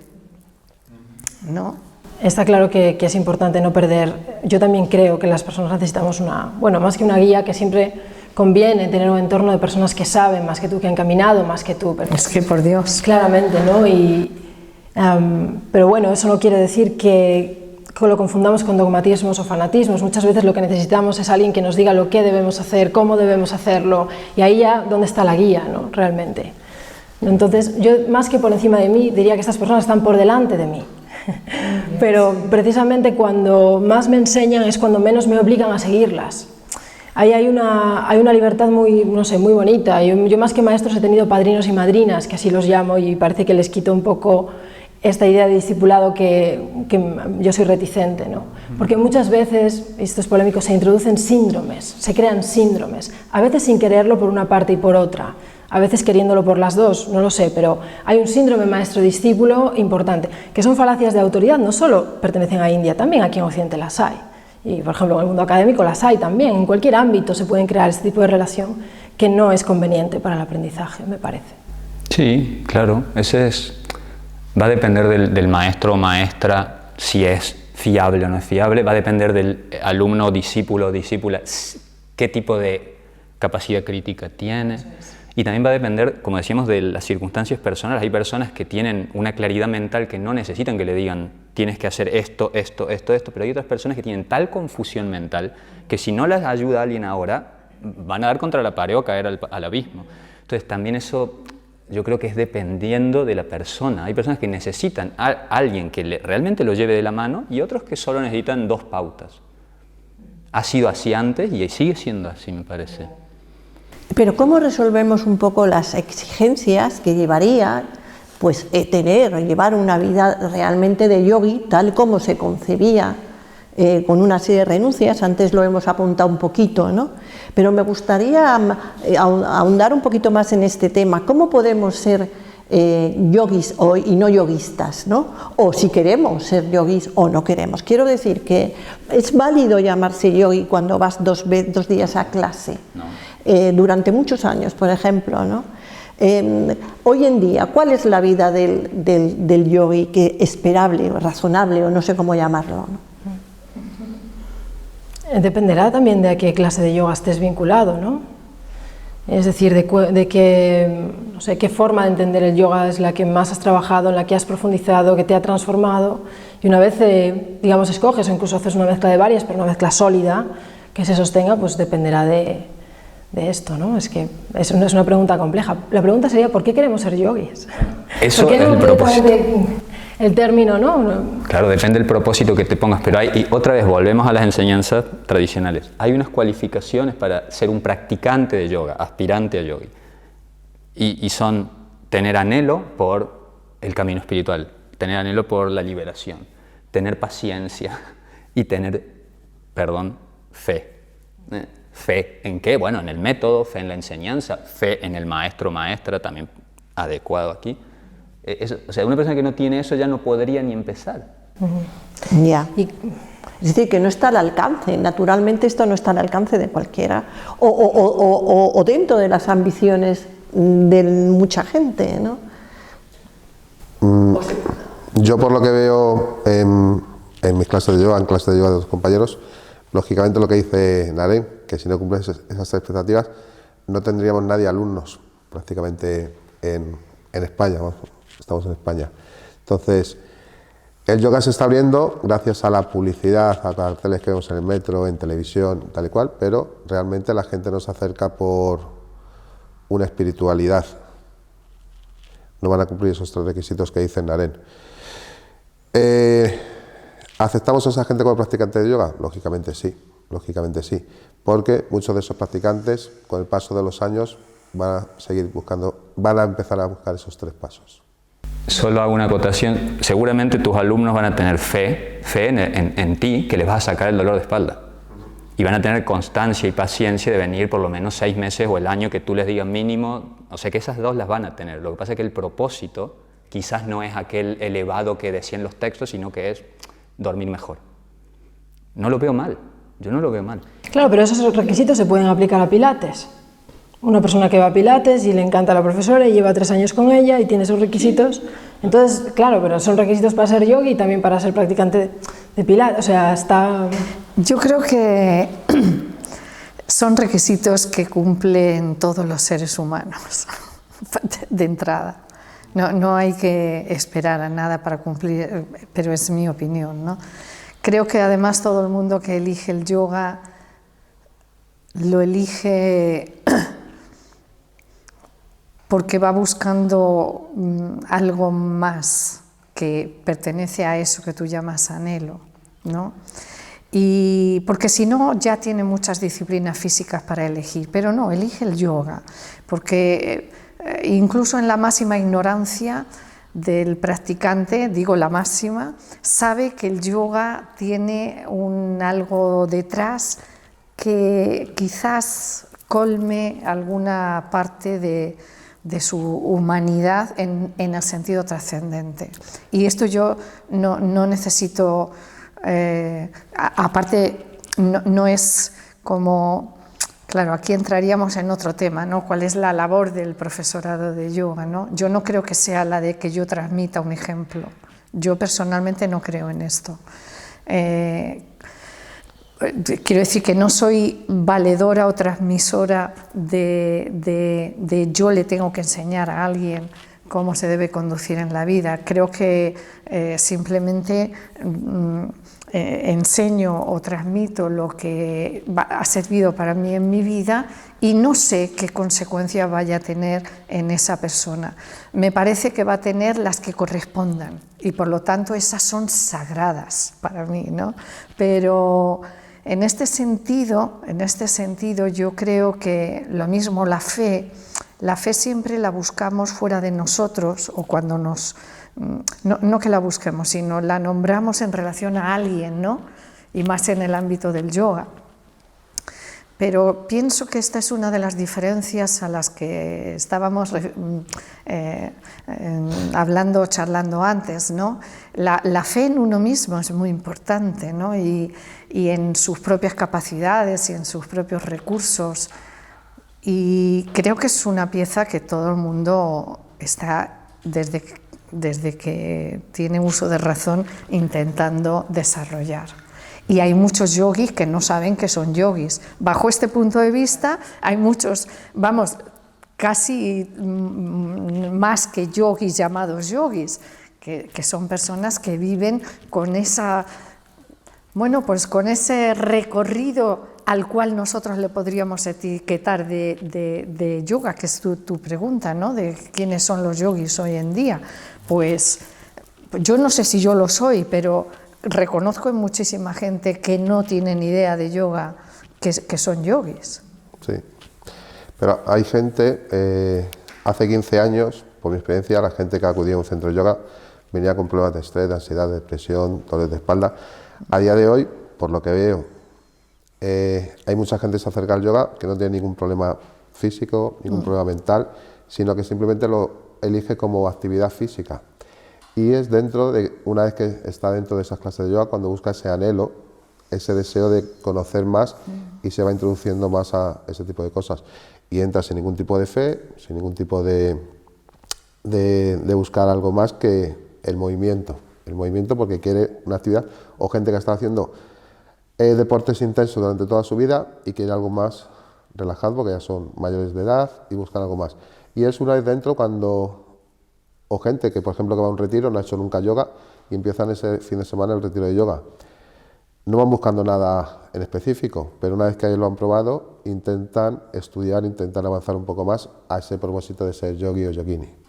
¿No? Está claro que es importante no perder. Yo también creo que las personas necesitamos más que una guía, que siempre conviene tener un entorno de personas que saben más que tú, que han caminado más que tú. Es que por Dios. Claramente, ¿no? Pero bueno, eso no quiere decir que lo confundamos con dogmatismos o fanatismos. Muchas veces lo que necesitamos es alguien que nos diga lo que debemos hacer, cómo debemos hacerlo, y ahí ya dónde está la guía, ¿no? Realmente. Entonces, yo más que por encima de mí, diría que estas personas están por delante de mí. Pero precisamente cuando más me enseñan es cuando menos me obligan a seguirlas. Ahí hay una libertad muy bonita. Yo más que maestros he tenido padrinos y madrinas, que así los llamo, y parece que les quito un poco esta idea de discipulado que yo soy reticente, ¿no? Porque muchas veces, esto es polémico, se introducen síndromes, se crean síndromes, a veces sin quererlo por una parte y por otra, a veces queriéndolo por las dos, no lo sé, pero hay un síndrome maestro-discípulo importante, que son falacias de autoridad, no solo pertenecen a India, también aquí en Occidente las hay, y por ejemplo en el mundo académico las hay también, en cualquier ámbito se pueden crear este tipo de relación que no es conveniente para el aprendizaje, me parece. Sí, claro, va a depender del maestro o maestra si es fiable o no es fiable, va a depender del alumno, discípulo o discípula, qué tipo de capacidad crítica tiene. Y también va a depender, como decíamos, de las circunstancias personales. Hay personas que tienen una claridad mental que no necesitan que le digan tienes que hacer esto, pero hay otras personas que tienen tal confusión mental que si no les ayuda a alguien ahora, van a dar contra la pared o caer al abismo. Entonces también eso yo creo que es dependiendo de la persona. Hay personas que necesitan a alguien que realmente lo lleve de la mano y otros que solo necesitan 2 pautas. Ha sido así antes y sigue siendo así, me parece. Pero ¿cómo resolvemos un poco las exigencias que llevaría pues, llevar una vida realmente de yogui tal como se concebía, con una serie de renuncias? Antes lo hemos apuntado un poquito, ¿no? Pero me gustaría ahondar un poquito más en este tema. ¿Cómo podemos ser yogis y no yoguistas, ¿no? O si queremos ser yogis o no queremos. Quiero decir que es válido llamarse yogi cuando vas 2 días a clase. No. Durante muchos años, por ejemplo, ¿no? Hoy en día, ¿cuál es la vida del yogi que esperable, razonable o no sé cómo llamarlo, ¿no? Dependerá también de a qué clase de yoga estés vinculado, ¿no? Es decir, de qué, no sé, qué forma de entender el yoga es la que más has trabajado, en la que has profundizado, que te ha transformado. Y una vez, digamos, escoges o incluso haces una mezcla de varias, pero una mezcla sólida que se sostenga, pues dependerá de esto, ¿no? Es que es una pregunta compleja. La pregunta sería, ¿por qué queremos ser yogis? Eso ¿Por qué no es el propósito. El término, ¿no? Claro, depende del propósito que te pongas, pero y otra vez volvemos a las enseñanzas tradicionales. Hay unas cualificaciones para ser un practicante de yoga, aspirante a yogi, y son tener anhelo por el camino espiritual, tener anhelo por la liberación, tener paciencia y tener, fe. ¿Fe en qué? Bueno, en el método, fe en la enseñanza, fe en el maestro o maestra, también adecuado aquí. O sea, una persona que no tiene eso ya no podría ni empezar. Ya. Es decir, que no está al alcance, naturalmente esto no está al alcance de cualquiera, o dentro de las ambiciones de mucha gente, ¿no? Yo por lo que veo en mis clases de yoga, en clases de yoga de los compañeros, lógicamente lo que dice Naren, que si no cumples esas expectativas, no tendríamos nadie alumnos prácticamente en España, vamos, estamos en España. Entonces, el yoga se está abriendo gracias a la publicidad, a carteles que vemos en el metro, en televisión, tal y cual, pero realmente la gente no se acerca por una espiritualidad. No van a cumplir esos 3 requisitos que dice Naren. ¿Aceptamos a esa gente como practicante de yoga? Lógicamente sí, porque muchos de esos practicantes, con el paso de los años, van a empezar a buscar esos 3 pasos. Solo hago una acotación. Seguramente tus alumnos van a tener fe en ti, que les vas a sacar el dolor de espalda. Y van a tener constancia y paciencia de venir por lo menos 6 meses o el año que tú les digas mínimo. O sea que esas 2 las van a tener. Lo que pasa es que el propósito quizás no es aquel elevado que decían los textos, sino que es dormir mejor. No lo veo mal. Yo no lo veo mal. Claro, pero esos requisitos se pueden aplicar a Pilates. Una persona que va a Pilates y le encanta a la profesora y lleva 3 años con ella y tiene esos requisitos. Entonces, claro, pero son requisitos para ser yogi y también para ser practicante de Pilates. O sea, está... Yo creo que son requisitos que cumplen todos los seres humanos, de entrada. No hay que esperar a nada para cumplir, pero es mi opinión, ¿no? Creo que además todo el mundo que elige el yoga lo elige porque va buscando algo más que pertenece a eso que tú llamas anhelo, ¿no? Y porque si no ya tiene muchas disciplinas físicas para elegir, pero no, elige el yoga, porque incluso en la máxima ignorancia del practicante, digo la máxima, sabe que el yoga tiene algo detrás que quizás colme alguna parte de su humanidad en el sentido trascendente. Y esto yo no necesito, aparte no es como Claro, aquí entraríamos en otro tema, ¿no? ¿Cuál es la labor del profesorado de yoga, ¿no? Yo no creo que sea la de que yo transmita un ejemplo. Yo personalmente no creo en esto. Quiero decir que no soy valedora o transmisora de yo le tengo que enseñar a alguien cómo se debe conducir en la vida. Creo que simplemente enseño o transmito lo que ha servido para mí en mi vida y no sé qué consecuencias vaya a tener en esa persona. Me parece que va a tener las que correspondan y por lo tanto esas son sagradas para mí, ¿no? Pero en este sentido yo creo que lo mismo la fe siempre la buscamos fuera de nosotros o cuando no que la busquemos, sino la nombramos en relación a alguien, ¿no? Y más en el ámbito del yoga. Pero pienso que esta es una de las diferencias a las que estábamos charlando antes, ¿no? La fe en uno mismo es muy importante, ¿no? Y en sus propias capacidades y en sus propios recursos. Y creo que es una pieza que todo el mundo está, desde que tiene uso de razón, intentando desarrollar. Y hay muchos yogis que no saben que son yogis. Bajo este punto de vista, hay muchos, casi más que yogis llamados yogis, que son personas que viven con con ese recorrido al cual nosotros le podríamos etiquetar de yoga, que es tu pregunta, ¿no? De quiénes son los yogis hoy en día. Pues yo no sé si yo lo soy, pero reconozco en muchísima gente que no tiene ni idea de yoga, que son yogis. Sí, pero hay gente, hace 15 años, por mi experiencia, la gente que acudía a un centro de yoga venía con problemas de estrés, de ansiedad, de depresión, dolores de espalda. A día de hoy, por lo que veo, hay mucha gente que se acerca al yoga que no tiene ningún problema físico, ningún problema mental, sino que simplemente lo elige como actividad física. Y es una vez que está dentro de esas clases de yoga, cuando busca ese anhelo, ese deseo de conocer más y se va introduciendo más a ese tipo de cosas. Y entra sin ningún tipo de fe, sin ningún tipo de buscar algo más que el movimiento. El movimiento porque quiere una actividad, o gente que está haciendo deportes intensos durante toda su vida y quiere algo más relajado porque ya son mayores de edad y buscan algo más. Y es una vez dentro o gente que, por ejemplo, que va a un retiro, no ha hecho nunca yoga y empiezan ese fin de semana el retiro de yoga. No van buscando nada en específico, pero una vez que lo han probado, intentan estudiar, intentan avanzar un poco más a ese propósito de ser yogi o yogini.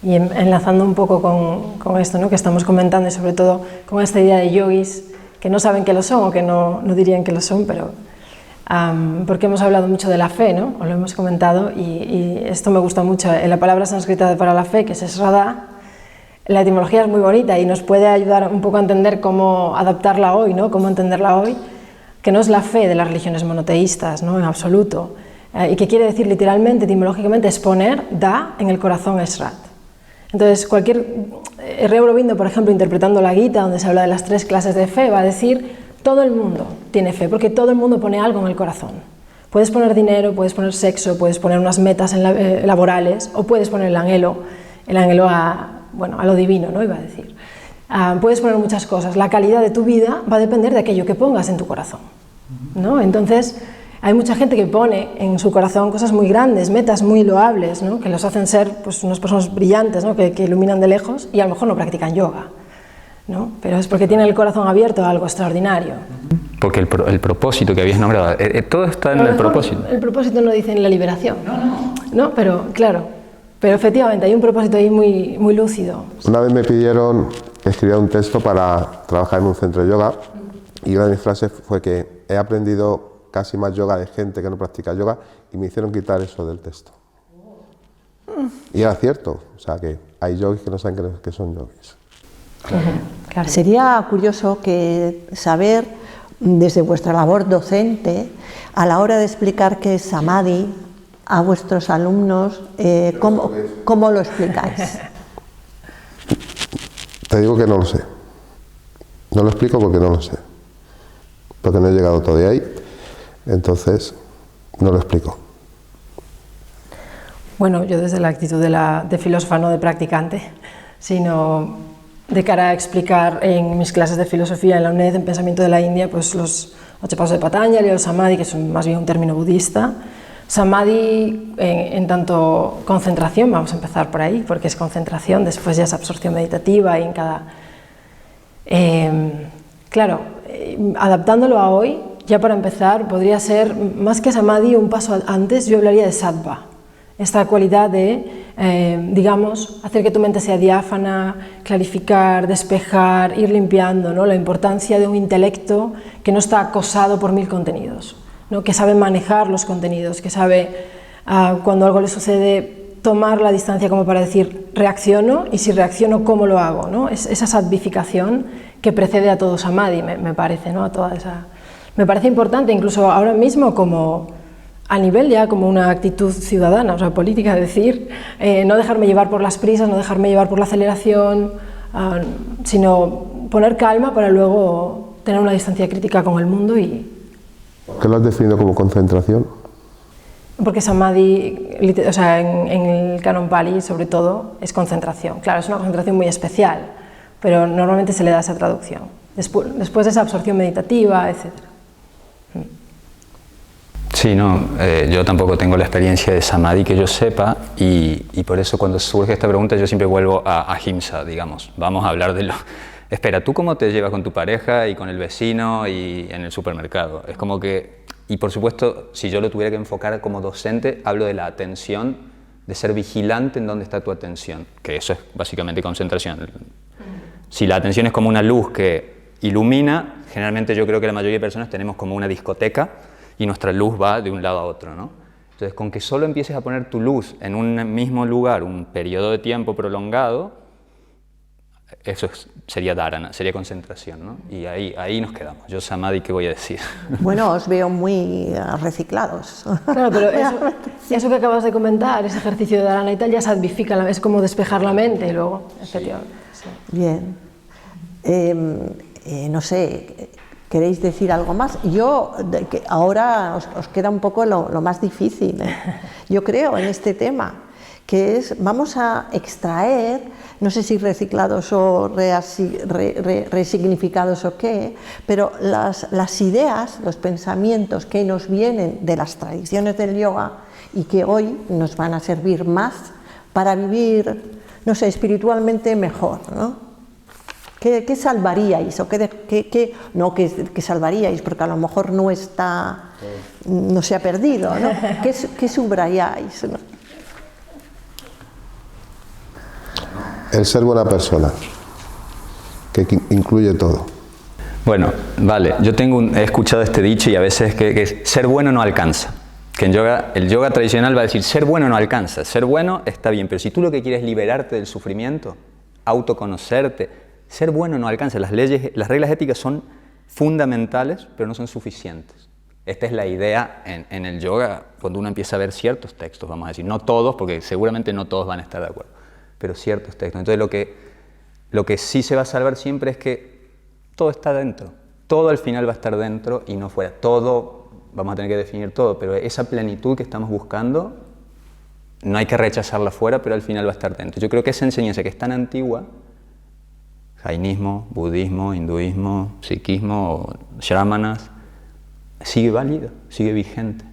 Y enlazando un poco con esto, ¿no?, que estamos comentando, y sobre todo con esta idea de yogis que no saben que lo son o que no dirían que lo son, pero porque hemos hablado mucho de la fe, ¿no?, o lo hemos comentado, y esto me gusta mucho. La palabra sánscrita para la fe, que es Shraddha, la etimología es muy bonita y nos puede ayudar un poco a entender cómo adaptarla hoy, ¿no?, cómo entenderla hoy, que no es la fe de las religiones monoteístas, ¿no?, en absoluto, y que quiere decir literalmente, etimológicamente, es poner da en el corazón Shraddha. Entonces, Sri Aurobindo, por ejemplo, interpretando la Gita, donde se habla de las 3 clases de fe, va a decir: todo el mundo tiene fe, porque todo el mundo pone algo en el corazón. Puedes poner dinero, puedes poner sexo, puedes poner unas metas laborales, o puedes poner el anhelo a lo divino, ¿no?, iba a decir. Puedes poner muchas cosas. La calidad de tu vida va a depender de aquello que pongas en tu corazón, ¿no? Entonces, hay mucha gente que pone en su corazón cosas muy grandes, metas muy loables, ¿no?, que los hacen ser, pues, unas personas brillantes, ¿no?, que iluminan de lejos, y a lo mejor no practican yoga, ¿no?, pero es porque tienen el corazón abierto a algo extraordinario. Porque el propósito que habías nombrado, todo está en el propósito. El propósito no dice en la liberación, no, pero claro, pero efectivamente hay un propósito ahí muy, muy lúcido. Una vez me pidieron que escribiera un texto para trabajar en un centro de yoga, y una de mis frases fue que he aprendido casi más yoga de gente que no practica yoga, y me hicieron quitar eso del texto. Y era cierto, o sea que hay yogis que no saben que son yogis. Claro. Sería curioso saber, desde vuestra labor docente, a la hora de explicar qué es samadhi a vuestros alumnos, ¿cómo lo explicáis? Te digo que no lo sé. No lo explico porque no lo sé. Porque no he llegado todavía ahí. Entonces, no lo explico. Bueno, yo desde la actitud de filósofa, no de practicante, sino de cara a explicar en mis clases de filosofía en la UNED, en Pensamiento de la India, pues los 8 pasos de Patanjali o el Samadhi, que es más bien un término budista. Samadhi en tanto concentración, vamos a empezar por ahí, porque es concentración, después ya es absorción meditativa y en cada... claro, adaptándolo a hoy, ya para empezar, podría ser, más que Samadhi, un paso antes, yo hablaría de Sattva. Esta cualidad de, digamos, hacer que tu mente sea diáfana, clarificar, despejar, ir limpiando, ¿no? La importancia de un intelecto que no está acosado por 1000 contenidos, ¿no? Que sabe manejar los contenidos, que sabe, cuando algo le sucede, tomar la distancia como para decir, reacciono, y si reacciono, ¿cómo lo hago? ¿No? Es esa sattvificación que precede a todo Samadhi, me parece, ¿no? A toda esa... Me parece importante, incluso ahora mismo, como... a nivel ya como una actitud ciudadana, o sea, política, decir, no dejarme llevar por las prisas, no dejarme llevar por la aceleración, sino poner calma para luego tener una distancia crítica con el mundo y... ¿Por qué lo has definido como concentración? Porque Samadhi, o sea, en el canon Pali, sobre todo, es concentración. Claro, es una concentración muy especial, pero normalmente se le da esa traducción. Después de esa absorción meditativa, etc. Sí, no, yo tampoco tengo la experiencia de Samadhi que yo sepa y por eso cuando surge esta pregunta yo siempre vuelvo a Ahimsa, digamos. Vamos a hablar de lo... Espera, ¿tú cómo te llevas con tu pareja y con el vecino y en el supermercado? Es como que... Y por supuesto, si yo lo tuviera que enfocar como docente, hablo de la atención, de ser vigilante en dónde está tu atención, que eso es básicamente concentración. Si la atención es como una luz que ilumina, generalmente yo creo que la mayoría de personas tenemos como una discoteca, y nuestra luz va de un lado a otro, ¿no? Entonces, con que solo empieces a poner tu luz en un mismo lugar, un periodo de tiempo prolongado, eso sería dharana, sería concentración, ¿no? Y ahí nos quedamos. Yo, Samadhi, ¿qué voy a decir? Bueno, os veo muy reciclados. Claro, pero eso que acabas de comentar, ese ejercicio de dharana y tal, ya sattvifica, es como despejar la mente y luego, efectivamente. Sí. Bien. No sé... ¿Queréis decir algo más? Yo, ahora os queda un poco lo más difícil, yo creo, en este tema, que es, vamos a extraer, no sé si reciclados o resignificados o qué, pero las ideas, los pensamientos que nos vienen de las tradiciones del yoga y que hoy nos van a servir más para vivir, no sé, espiritualmente mejor, ¿no? ¿Qué salvaríais? O ¿qué salvaríais? Porque a lo mejor no se ha perdido, ¿no? ¿Qué subrayáis? ¿No? El ser buena persona, que incluye todo. Bueno, vale, yo he escuchado este dicho y a veces que ser bueno no alcanza. Que en yoga, el yoga tradicional va a decir, ser bueno no alcanza. Ser bueno está bien, pero si tú lo que quieres es liberarte del sufrimiento, autoconocerte, ser bueno no alcanza. Las reglas éticas son fundamentales, pero no son suficientes. Esta es la idea en el yoga, cuando uno empieza a ver ciertos textos, vamos a decir, no todos, porque seguramente no todos van a estar de acuerdo, pero ciertos textos. Entonces lo que sí se va a salvar siempre es que todo está dentro. Todo al final va a estar dentro y no fuera. Todo, vamos a tener que definir todo, pero esa plenitud que estamos buscando, no hay que rechazarla fuera, pero al final va a estar dentro. Yo creo que esa enseñanza que es tan antigua, jainismo, budismo, hinduismo, sikhismo, shramanas, sigue válida, sigue vigente.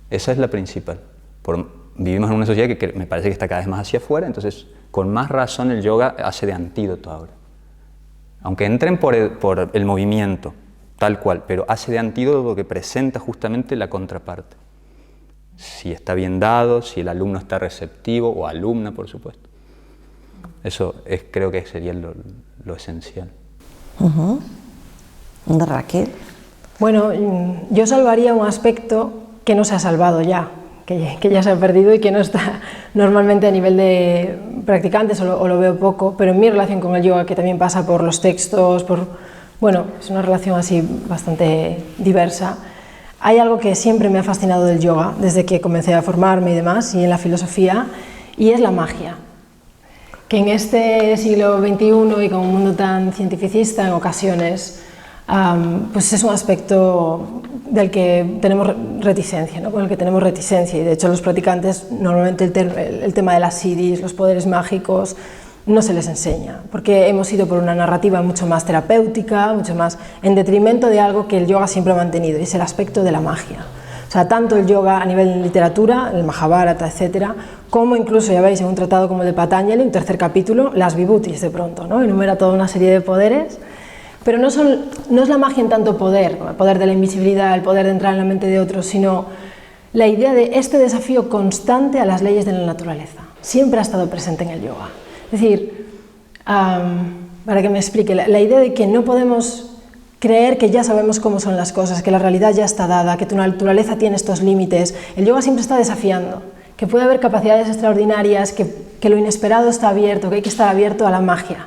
Esa es la principal. Vivimos en una sociedad que me parece que está cada vez más hacia afuera, entonces con más razón el yoga hace de antídoto ahora. Aunque entren por el movimiento, tal cual, pero hace de antídoto que presenta justamente la contraparte. Si está bien dado, si el alumno está receptivo, o alumna, por supuesto. Eso creo que sería lo esencial. Raquel. Bueno, yo salvaría un aspecto que no se ha salvado ya, que ya se ha perdido y que no está normalmente a nivel de practicantes o lo veo poco, pero en mi relación con el yoga, que también pasa por los textos, bueno, es una relación así bastante diversa. Hay algo que siempre me ha fascinado del yoga, desde que comencé a formarme y demás, y en la filosofía, y es la magia. Que en este siglo XXI y con un mundo tan cientificista en ocasiones, pues es un aspecto del que tenemos reticencia, ¿no? Con el que tenemos reticencia, y de hecho los practicantes normalmente el tema de las siddhis, los poderes mágicos, no se les enseña, porque hemos ido por una narrativa mucho más terapéutica, mucho más en detrimento de algo que el yoga siempre ha mantenido, y es el aspecto de la magia. O sea, tanto el yoga a nivel de literatura, el Mahabharata, etcétera, como incluso, ya veis, en un tratado como el de Patanjali, un tercer capítulo, las vibhutis de pronto, ¿no? Enumera toda una serie de poderes, pero no es la magia en tanto poder, el poder de la invisibilidad, el poder de entrar en la mente de otros, sino la idea de este desafío constante a las leyes de la naturaleza. Siempre ha estado presente en el yoga. Es decir, para que me explique, la idea de que no podemos creer que ya sabemos cómo son las cosas, que la realidad ya está dada, que tu naturaleza tiene estos límites. El yoga siempre está desafiando, que puede haber capacidades extraordinarias, que lo inesperado está abierto, que hay que estar abierto a la magia.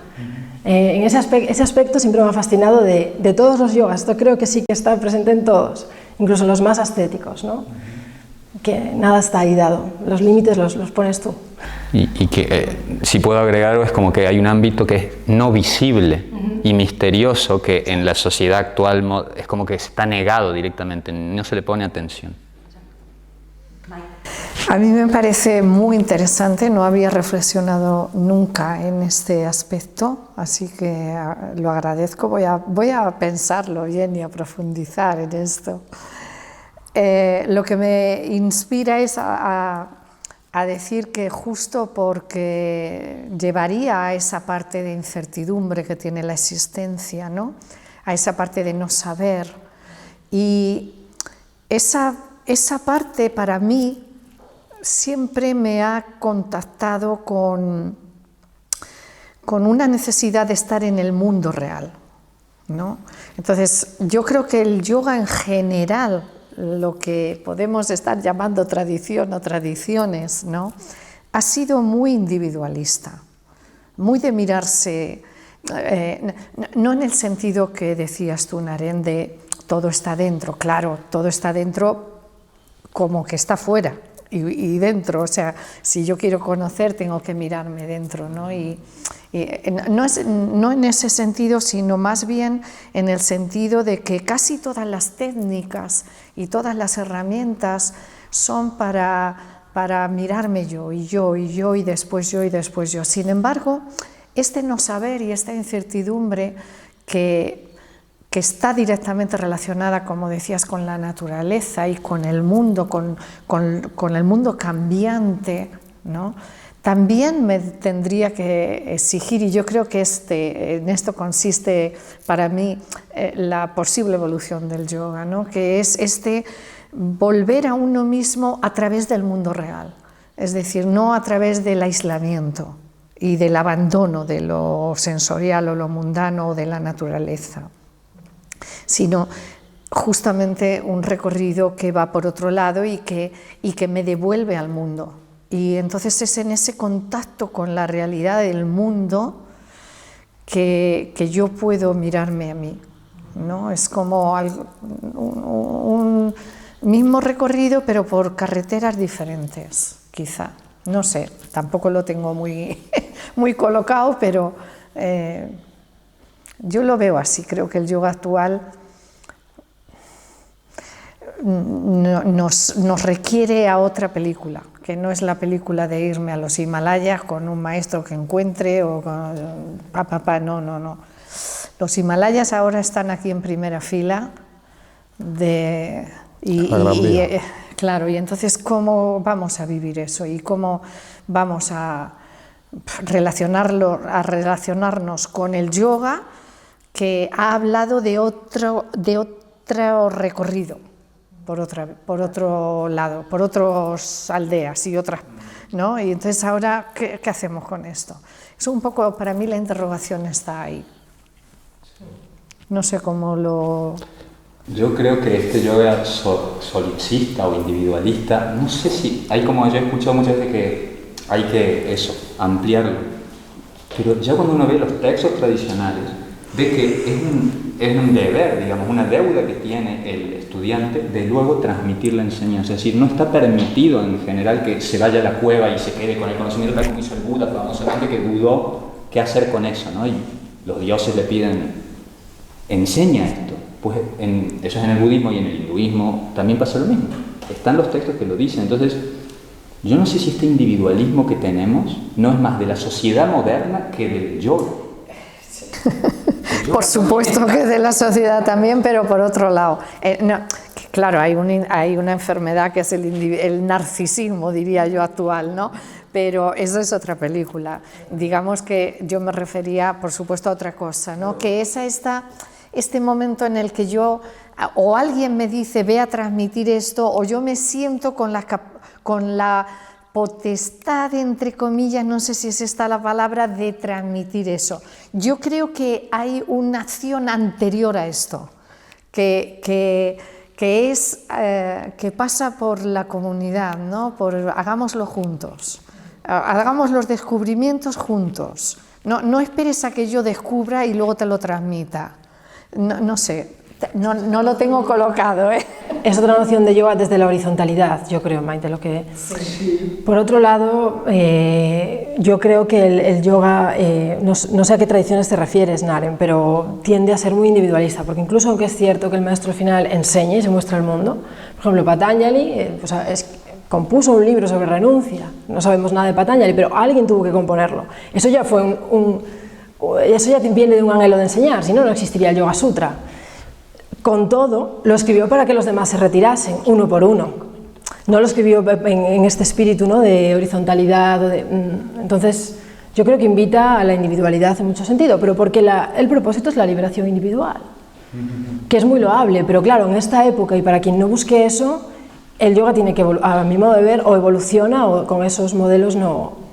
En ese aspecto siempre me ha fascinado de todos los yogas. Esto creo que sí que está presente en todos, incluso los más ascéticos, ¿no? Que nada está ahí dado, los límites los pones tú. Y que, si puedo agregar algo, es como que hay un ámbito que es no visible y misterioso, que en la sociedad actual es como que está negado directamente, no se le pone atención. A mí me parece muy interesante, no había reflexionado nunca en este aspecto, así que lo agradezco, voy a pensarlo bien y a profundizar en esto. Lo que me inspira es a decir que justo porque llevaría a esa parte de incertidumbre que tiene la existencia, ¿no? A esa parte de no saber, y esa parte para mí siempre me ha contactado con una necesidad de estar en el mundo real, ¿no? Entonces, yo creo que el yoga en general, lo que podemos estar llamando tradición o tradiciones, ¿no?, ha sido muy individualista, muy de mirarse, no en el sentido que decías tú, Naren, de todo está dentro. Claro, todo está dentro como que está fuera y dentro, o sea, si yo quiero conocer tengo que mirarme dentro, ¿no? Y no en ese sentido, sino más bien en el sentido de que casi todas las técnicas y todas las herramientas son para mirarme yo y después yo y después yo. Sin embargo, este no saber y esta incertidumbre que está directamente relacionada, como decías, con la naturaleza y con el mundo, con el mundo cambiante, ¿no?, también me tendría que exigir, y yo creo que en esto consiste para mí la posible evolución del yoga, ¿no?, que es volver a uno mismo a través del mundo real, es decir, no a través del aislamiento y del abandono de lo sensorial o lo mundano o de la naturaleza, sino justamente un recorrido que va por otro lado y que me devuelve al mundo. Y entonces es en ese contacto con la realidad del mundo que yo puedo mirarme a mí, ¿no? Es como un mismo recorrido, pero por carreteras diferentes, quizá. No sé, tampoco lo tengo muy colocado, pero yo lo veo así. Creo que el yoga actual nos requiere a otra película, que no es la película de irme a los Himalayas con un maestro que encuentre o con no. Los Himalayas ahora están aquí en primera fila claro, y entonces ¿cómo vamos a vivir eso? ¿Y cómo vamos a relacionarnos con el yoga, que ha hablado de otro recorrido, por otro lado, por otras aldeas y otras, ¿no? Y entonces ahora, ¿qué hacemos con esto? Es un poco, para mí la interrogación está ahí. No sé cómo lo... Yo creo que este yoga solipsista o individualista, no sé si, hay como yo he escuchado muchas veces que hay que ampliarlo, pero ya cuando uno ve los textos tradicionales, ve que es un deber, digamos, una deuda que tiene el estudiante de luego transmitir la enseñanza. Es decir, no está permitido en general que se vaya a la cueva y se quede con el conocimiento, tal como hizo el Buda, famosamente, que dudó qué hacer con eso, ¿no? Y los dioses le piden, enseña esto, pues eso es en el budismo, y en el hinduismo también pasa lo mismo. Están los textos que lo dicen. Entonces, yo no sé si este individualismo que tenemos no es más de la sociedad moderna que del yoga. Por supuesto que de la sociedad también, pero por otro lado. Claro, hay una enfermedad que es el narcisismo, diría yo, actual, ¿no? Pero eso es otra película. Digamos que yo me refería, por supuesto, a otra cosa, ¿no? Que este momento en el que yo, o alguien me dice, ve a transmitir esto, o yo me siento con la potestad, entre comillas, no sé si es esta la palabra, de transmitir eso. Yo creo que hay una acción anterior a esto, que pasa por la comunidad, ¿no? Hagámoslo juntos, hagamos los descubrimientos juntos. No esperes a que yo descubra y luego te lo transmita. No sé, no lo tengo colocado, ¿eh? Es otra noción de yoga desde la horizontalidad, yo creo, Maite, lo que... Sí. Por otro lado, yo creo que el yoga, no sé a qué tradiciones te refieres, Naren, pero tiende a ser muy individualista, porque incluso aunque es cierto que el maestro final enseña y se muestra al mundo, por ejemplo, Patanjali compuso un libro sobre renuncia, no sabemos nada de Patanjali, pero alguien tuvo que componerlo. Eso ya fue eso ya viene de un anhelo de enseñar, si no, no existiría el Yoga Sutra. Con todo, lo escribió para que los demás se retirasen, uno por uno. No lo escribió en este espíritu, ¿no?, de horizontalidad. Entonces, yo creo que invita a la individualidad en mucho sentido, pero porque el propósito es la liberación individual, que es muy loable, pero claro, en esta época y para quien no busque eso, el yoga tiene que, a mi modo de ver, o evoluciona o con esos modelos no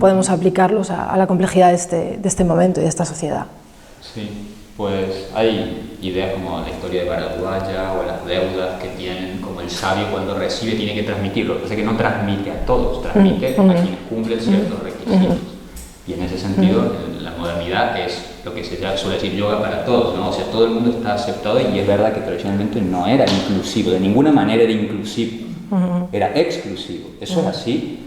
podemos aplicarlos a la complejidad de este momento y de esta sociedad. Sí. Pues hay ideas como la historia de Bharadwaja o las deudas que tienen, como el sabio cuando recibe tiene que transmitirlo. Lo que no transmite a todos, transmite a quienes cumplen ciertos requisitos. Y en ese sentido, la modernidad es lo que se suele decir yoga para todos, ¿no? O sea, todo el mundo está aceptado, y es verdad que tradicionalmente no era inclusivo, de ninguna manera era inclusivo, era exclusivo. Eso es así.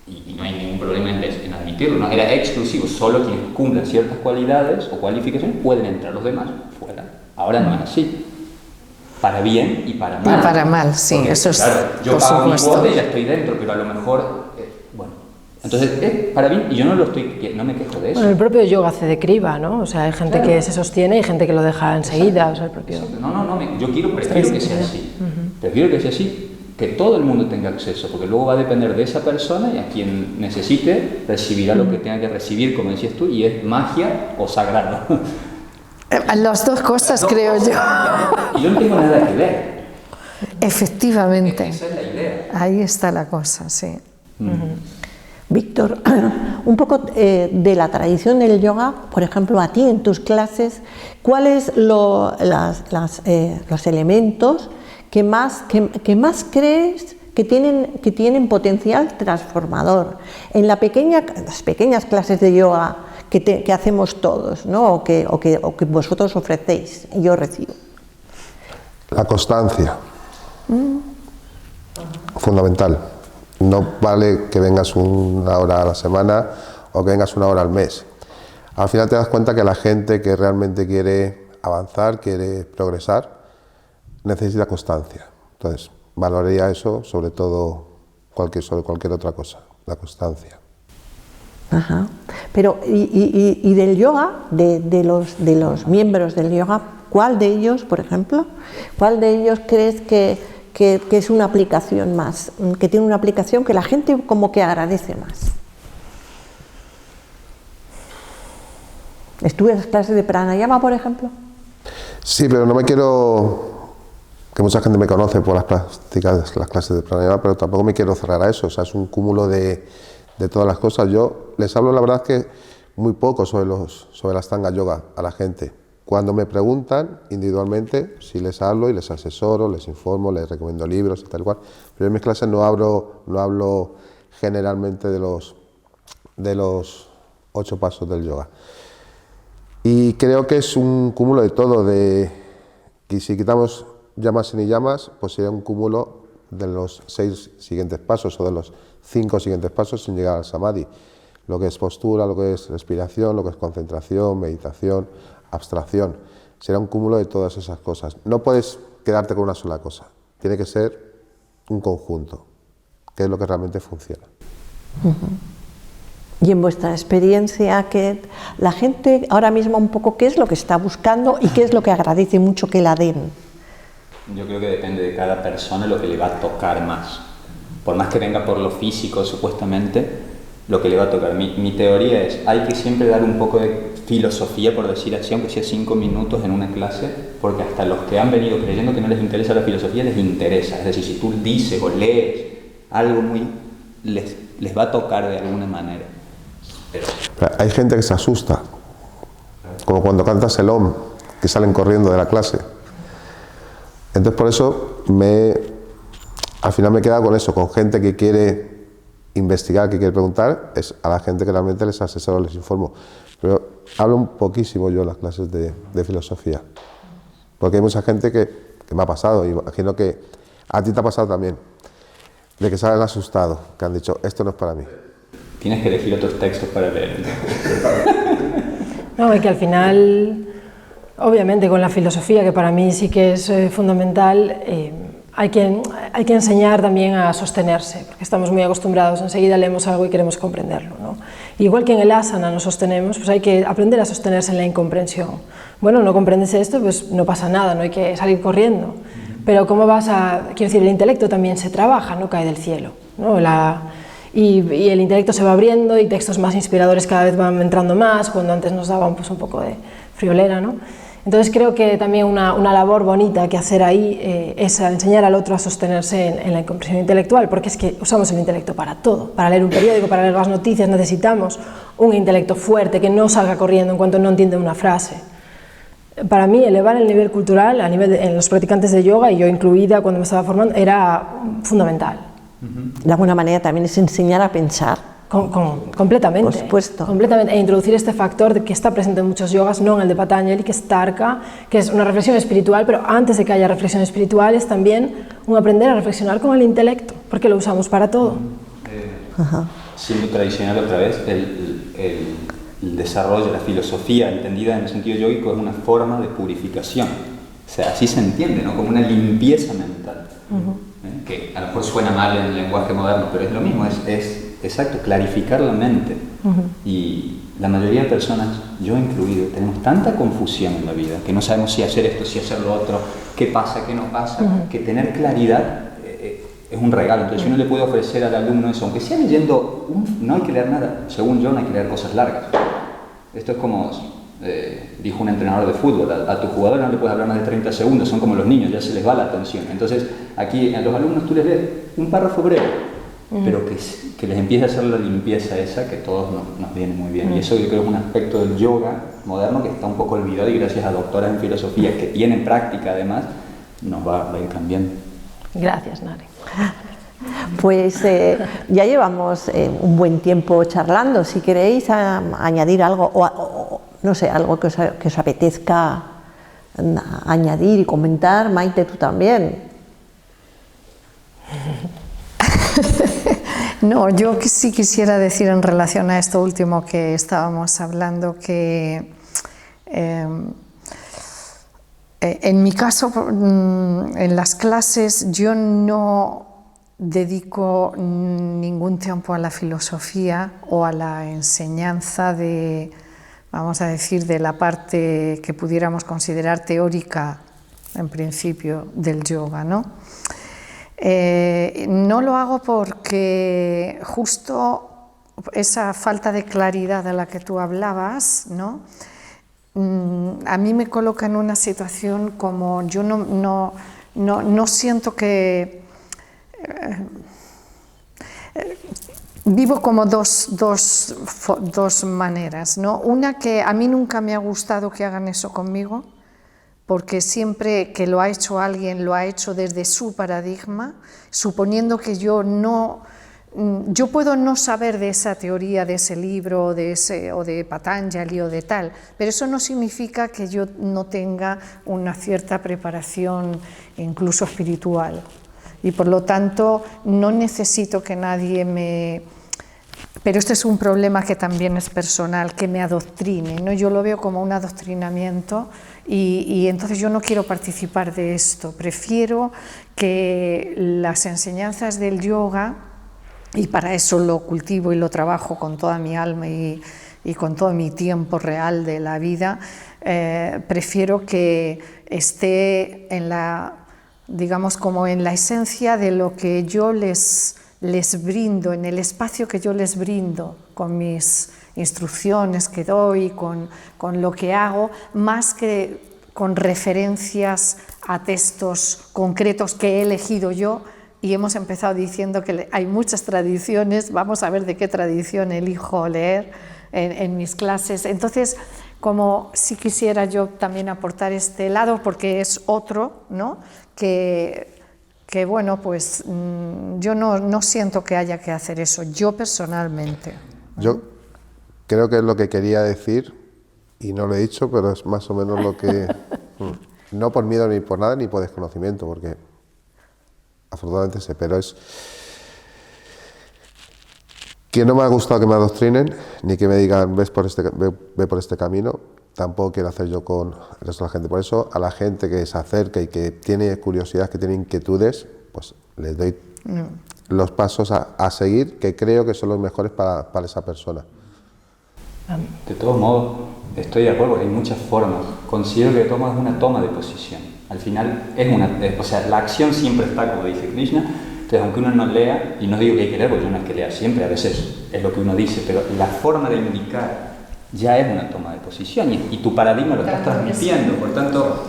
Y no hay ningún problema en admitirlo, ¿no? Era exclusivo, solo quienes cumplen ciertas cualidades o cualificaciones pueden entrar, los demás fuera. Ahora no es así, para bien y para mal. Y para mal, sí, porque, eso es, claro, yo pago mi cuota y ya estoy dentro, pero a lo mejor, bueno, entonces para bien, y yo no me quejo de eso. Bueno, el propio yoga hace de criba, ¿no? O sea, hay gente que se sostiene y gente que lo deja enseguida, o sea, el propio... Yo prefiero que sea así, prefiero que sea así, que todo el mundo tenga acceso, porque luego va a depender de esa persona, y a quien necesite recibirá lo que tenga que recibir, como decías tú, y es magia o sagrado. Las dos cosas, creo yo. Y yo no tengo nada que ver. Efectivamente. Esa es la idea. Ahí está la cosa, sí. Víctor, un poco de la tradición del yoga, por ejemplo, a ti en tus clases, ¿cuáles los elementos que más crees que tienen potencial transformador en las pequeñas clases de yoga que hacemos todos, ¿no? o que vosotros ofrecéis y yo recibo? La constancia, fundamental. No vale que vengas una hora a la semana o que vengas una hora al mes. Al final te das cuenta que la gente que realmente quiere avanzar, quiere progresar, necesita constancia. Entonces, valoraría eso sobre cualquier otra cosa, la constancia. Ajá. Pero, y del yoga, de los miembros del yoga, ¿cuál de ellos, por ejemplo, crees que es una aplicación más, que tiene una aplicación que la gente como que agradece más? ¿Estudias clases de pranayama, por ejemplo? Sí, pero no me quiero... que mucha gente me conoce por las clases de pranayama, pero tampoco me quiero cerrar a eso. O sea, es un cúmulo de todas las cosas. Yo les hablo, la verdad, que muy poco sobre la Ashtanga Yoga a la gente. Cuando me preguntan individualmente, sí les hablo y les asesoro, les informo, les recomiendo libros y tal cual. Pero en mis clases no hablo generalmente de los 8 pasos del yoga. Y creo que es un cúmulo de todo, que si quitamos yamas y niyamas, pues sería un cúmulo de los 6 siguientes pasos o de los 5 siguientes pasos sin llegar al samadhi. Lo que es postura, lo que es respiración, lo que es concentración, meditación, abstracción. será un cúmulo de todas esas cosas. No puedes quedarte con una sola cosa, tiene que ser un conjunto, que es lo que realmente funciona. Y en vuestra experiencia, que la gente ahora mismo un poco qué es lo que está buscando y qué es lo que agradece mucho que la den. Yo creo que depende de cada persona lo que le va a tocar más. Por más que venga por lo físico, supuestamente, lo que le va a tocar. Mi teoría es, hay que siempre dar un poco de filosofía, por decir así, aunque sea 5 minutos en una clase, porque hasta los que han venido creyendo que no les interesa la filosofía, les interesa. Es decir, si tú dices o lees algo les va a tocar de alguna manera. Hay gente que se asusta, como cuando cantas el OM, que salen corriendo de la clase. Entonces por eso al final me he quedado con eso, con gente que quiere investigar, que quiere preguntar, es a la gente que realmente les asesoro, les informo. Pero hablo un poquísimo yo en las clases de filosofía, porque hay mucha gente que me ha pasado, y imagino que a ti te ha pasado también, de que salen asustados, que han dicho, esto no es para mí. Tienes que elegir otros textos para leer. No, es que al final, obviamente con la filosofía, que para mí sí que es fundamental, hay que enseñar también a sostenerse, porque estamos muy acostumbrados, enseguida leemos algo y queremos comprenderlo, ¿no? Igual que en el asana nos sostenemos, pues hay que aprender a sostenerse en la incomprensión. Bueno, no comprendes esto, pues no pasa nada, no hay que salir corriendo. Pero ¿cómo vas a...? Quiero decir, el intelecto también se trabaja, no cae del cielo, ¿no? Y el intelecto se va abriendo y textos más inspiradores cada vez van entrando más, cuando antes nos daban pues un poco de friolera, ¿no? Entonces creo que también una labor bonita que hacer ahí es enseñar al otro a sostenerse en la incomprensión intelectual, porque es que usamos el intelecto para todo. Para leer un periódico, para leer las noticias, necesitamos un intelecto fuerte que no salga corriendo en cuanto no entiende una frase. Para mí, elevar el nivel cultural en los practicantes de yoga, y yo incluida cuando me estaba formando, era fundamental. De alguna manera también es enseñar a pensar. Completamente. Por supuesto. Completamente. E introducir este factor que está presente en muchos yogas, no en el de Patanjali, que es Tarka, que es una reflexión espiritual, pero antes de que haya reflexión espiritual es también un aprender a reflexionar con el intelecto, porque lo usamos para todo. Siendo tradicional otra vez, el desarrollo de la filosofía entendida en el sentido yógico es una forma de purificación. O sea, así se entiende, ¿no? Como una limpieza mental. Que a lo mejor suena mal en el lenguaje moderno, pero es lo mismo, es exacto, clarificar la mente. Y la mayoría de personas, yo incluido, tenemos tanta confusión en la vida, que no sabemos si hacer esto, si hacer lo otro, qué pasa, qué no pasa, que tener claridad es un regalo. Entonces uno le puede ofrecer al alumno eso, aunque sea leyendo, no hay que leer nada, según yo no hay que leer cosas largas. Esto es como, dijo un entrenador de fútbol, a tu jugador no le puedes hablar más de 30 segundos, son como los niños, ya se les va la atención. Entonces aquí a los alumnos tú les lees un párrafo breve, pero que les empiece a hacer la limpieza esa que a todos nos viene muy bien. Y eso yo creo es un aspecto del yoga moderno que está un poco olvidado, y gracias a doctoras en filosofía que tienen práctica además, nos va a ir cambiando. Gracias, Nari. Pues ya llevamos un buen tiempo charlando. Si queréis añadir algo, o no sé, algo que os apetezca añadir y comentar, Maite, tú también. No, yo sí quisiera decir en relación a esto último que estábamos hablando, que en mi caso, en las clases, yo no dedico ningún tiempo a la filosofía o a la enseñanza de, vamos a decir, de la parte que pudiéramos considerar teórica, en principio, del yoga, ¿no? No lo hago porque justo esa falta de claridad de la que tú hablabas, ¿no? A mí me coloca en una situación como yo no siento que vivo como dos maneras, ¿no? Una, que a mí nunca me ha gustado que hagan eso conmigo, porque siempre que lo ha hecho alguien lo ha hecho desde su paradigma, suponiendo que yo puedo no saber de esa teoría, de ese libro, o de Patanjali o de tal, pero eso no significa que yo no tenga una cierta preparación incluso espiritual, y por lo tanto no necesito que nadie me... Pero este es un problema que también es personal, que me adoctrine, ¿no? Yo lo veo como un adoctrinamiento Y entonces yo no quiero participar de esto, prefiero que las enseñanzas del yoga, y para eso lo cultivo y lo trabajo con toda mi alma y con todo mi tiempo real de la vida, prefiero que esté en la, digamos, como en la esencia de lo que yo les brindo, en el espacio que yo les brindo con mis instrucciones que doy, con lo que hago, más que con referencias a textos concretos que he elegido yo. Y hemos empezado diciendo que hay muchas tradiciones, vamos a ver de qué tradición elijo leer en mis clases. Entonces, como si quisiera yo también aportar este lado, porque es otro, ¿no? que bueno, pues yo no siento que haya que hacer eso, yo personalmente. Yo creo que es lo que quería decir, y no lo he dicho, pero es más o menos lo que... no por miedo ni por nada, ni por desconocimiento, porque afortunadamente sé, pero es que no me ha gustado que me adoctrinen, ni que me digan ve por este camino. Tampoco quiero hacer yo con el resto de la gente. Por eso a la gente que se acerca y que tiene curiosidad, que tiene inquietudes, pues les doy los pasos a seguir, que creo que son los mejores para esa persona. De todos modos, estoy de acuerdo, hay muchas formas. Considero que de todos modos es una toma de posición. Al final o sea, la acción siempre está, como dice Krishna. Entonces, aunque uno no lea, y no digo que hay que leer, porque yo no hay que leer siempre, a veces es lo que uno dice, pero la forma de indicar ya es una toma de posición y tu paradigma lo estás transmitiendo. Por tanto,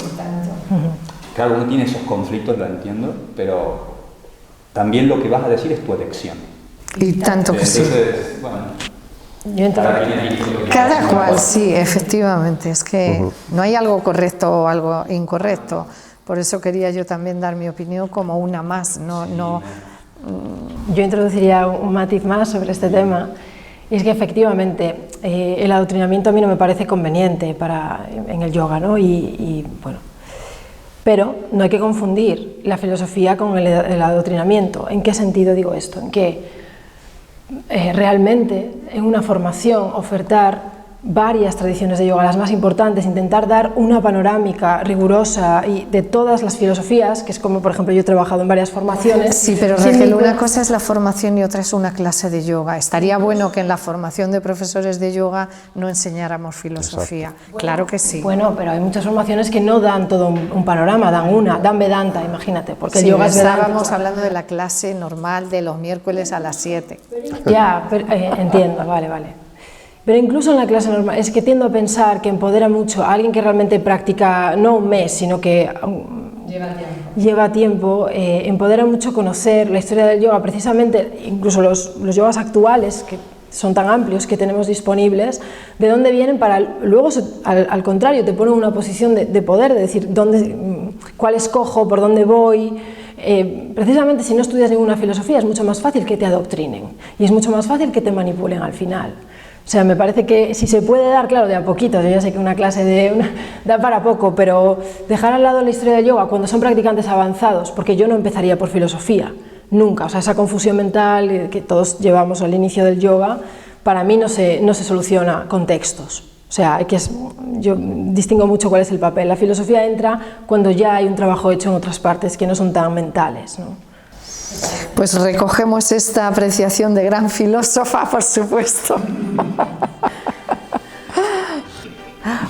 claro, uno tiene esos conflictos, lo entiendo, pero también lo que vas a decir es tu elección. Y tanto que sí. Entonces, bueno, cada cual, sí, efectivamente. Es que no hay algo correcto o algo incorrecto. Por eso quería yo también dar mi opinión como una más. Yo introduciría un matiz más sobre este tema. Y es que efectivamente el adoctrinamiento a mí no me parece conveniente en el yoga, ¿no? Bueno, pero no hay que confundir la filosofía con el adoctrinamiento. ¿En qué sentido digo esto? En que realmente en una formación ofertar varias tradiciones de yoga, las más importantes, intentar dar una panorámica rigurosa y de todas las filosofías, que es como, por ejemplo, yo he trabajado en varias formaciones. Sí, pero Raquel, una cosa es la formación y otra es una clase de yoga. Estaría bueno que en la formación de profesores de yoga no enseñáramos filosofía. Exacto. Claro que sí. Bueno, pero hay muchas formaciones que no dan todo un panorama, dan Vedanta, imagínate, porque sí, el yoga es Vedanta. Estábamos hablando de la clase normal de los miércoles a las 7. Ya, pero, entiendo, vale. Pero incluso en la clase normal, es que tiendo a pensar que empodera mucho a alguien que realmente practica, no un mes, sino que lleva tiempo, empodera mucho conocer la historia del yoga, precisamente, incluso los yogas actuales, que son tan amplios que tenemos disponibles, de dónde vienen para luego, al contrario, te ponen en una posición de poder, de decir cuál escojo, por dónde voy. Precisamente si no estudias ninguna filosofía es mucho más fácil que te adoctrinen y es mucho más fácil que te manipulen al final. O sea, me parece que si se puede dar, claro, de a poquito, yo ya sé que una clase da para poco, pero dejar al lado la historia del yoga cuando son practicantes avanzados, porque yo no empezaría por filosofía, nunca, o sea, esa confusión mental que todos llevamos al inicio del yoga, para mí no se soluciona con textos. O sea, yo distingo mucho cuál es el papel. La filosofía entra cuando ya hay un trabajo hecho en otras partes que no son tan mentales, ¿no? Pues recogemos esta apreciación de gran filósofa, por supuesto.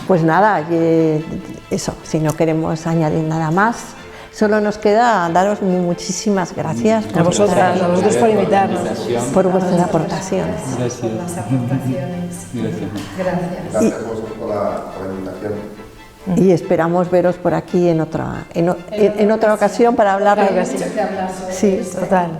Pues nada, eso, si no queremos añadir nada más, solo nos queda daros muchísimas gracias a vosotras, a vosotros por invitarnos, por vuestras aportaciones. Gracias por las aportaciones. Gracias a vosotros por la invitación. Y esperamos veros por aquí en otra ocasión para hablar de... Sí, total.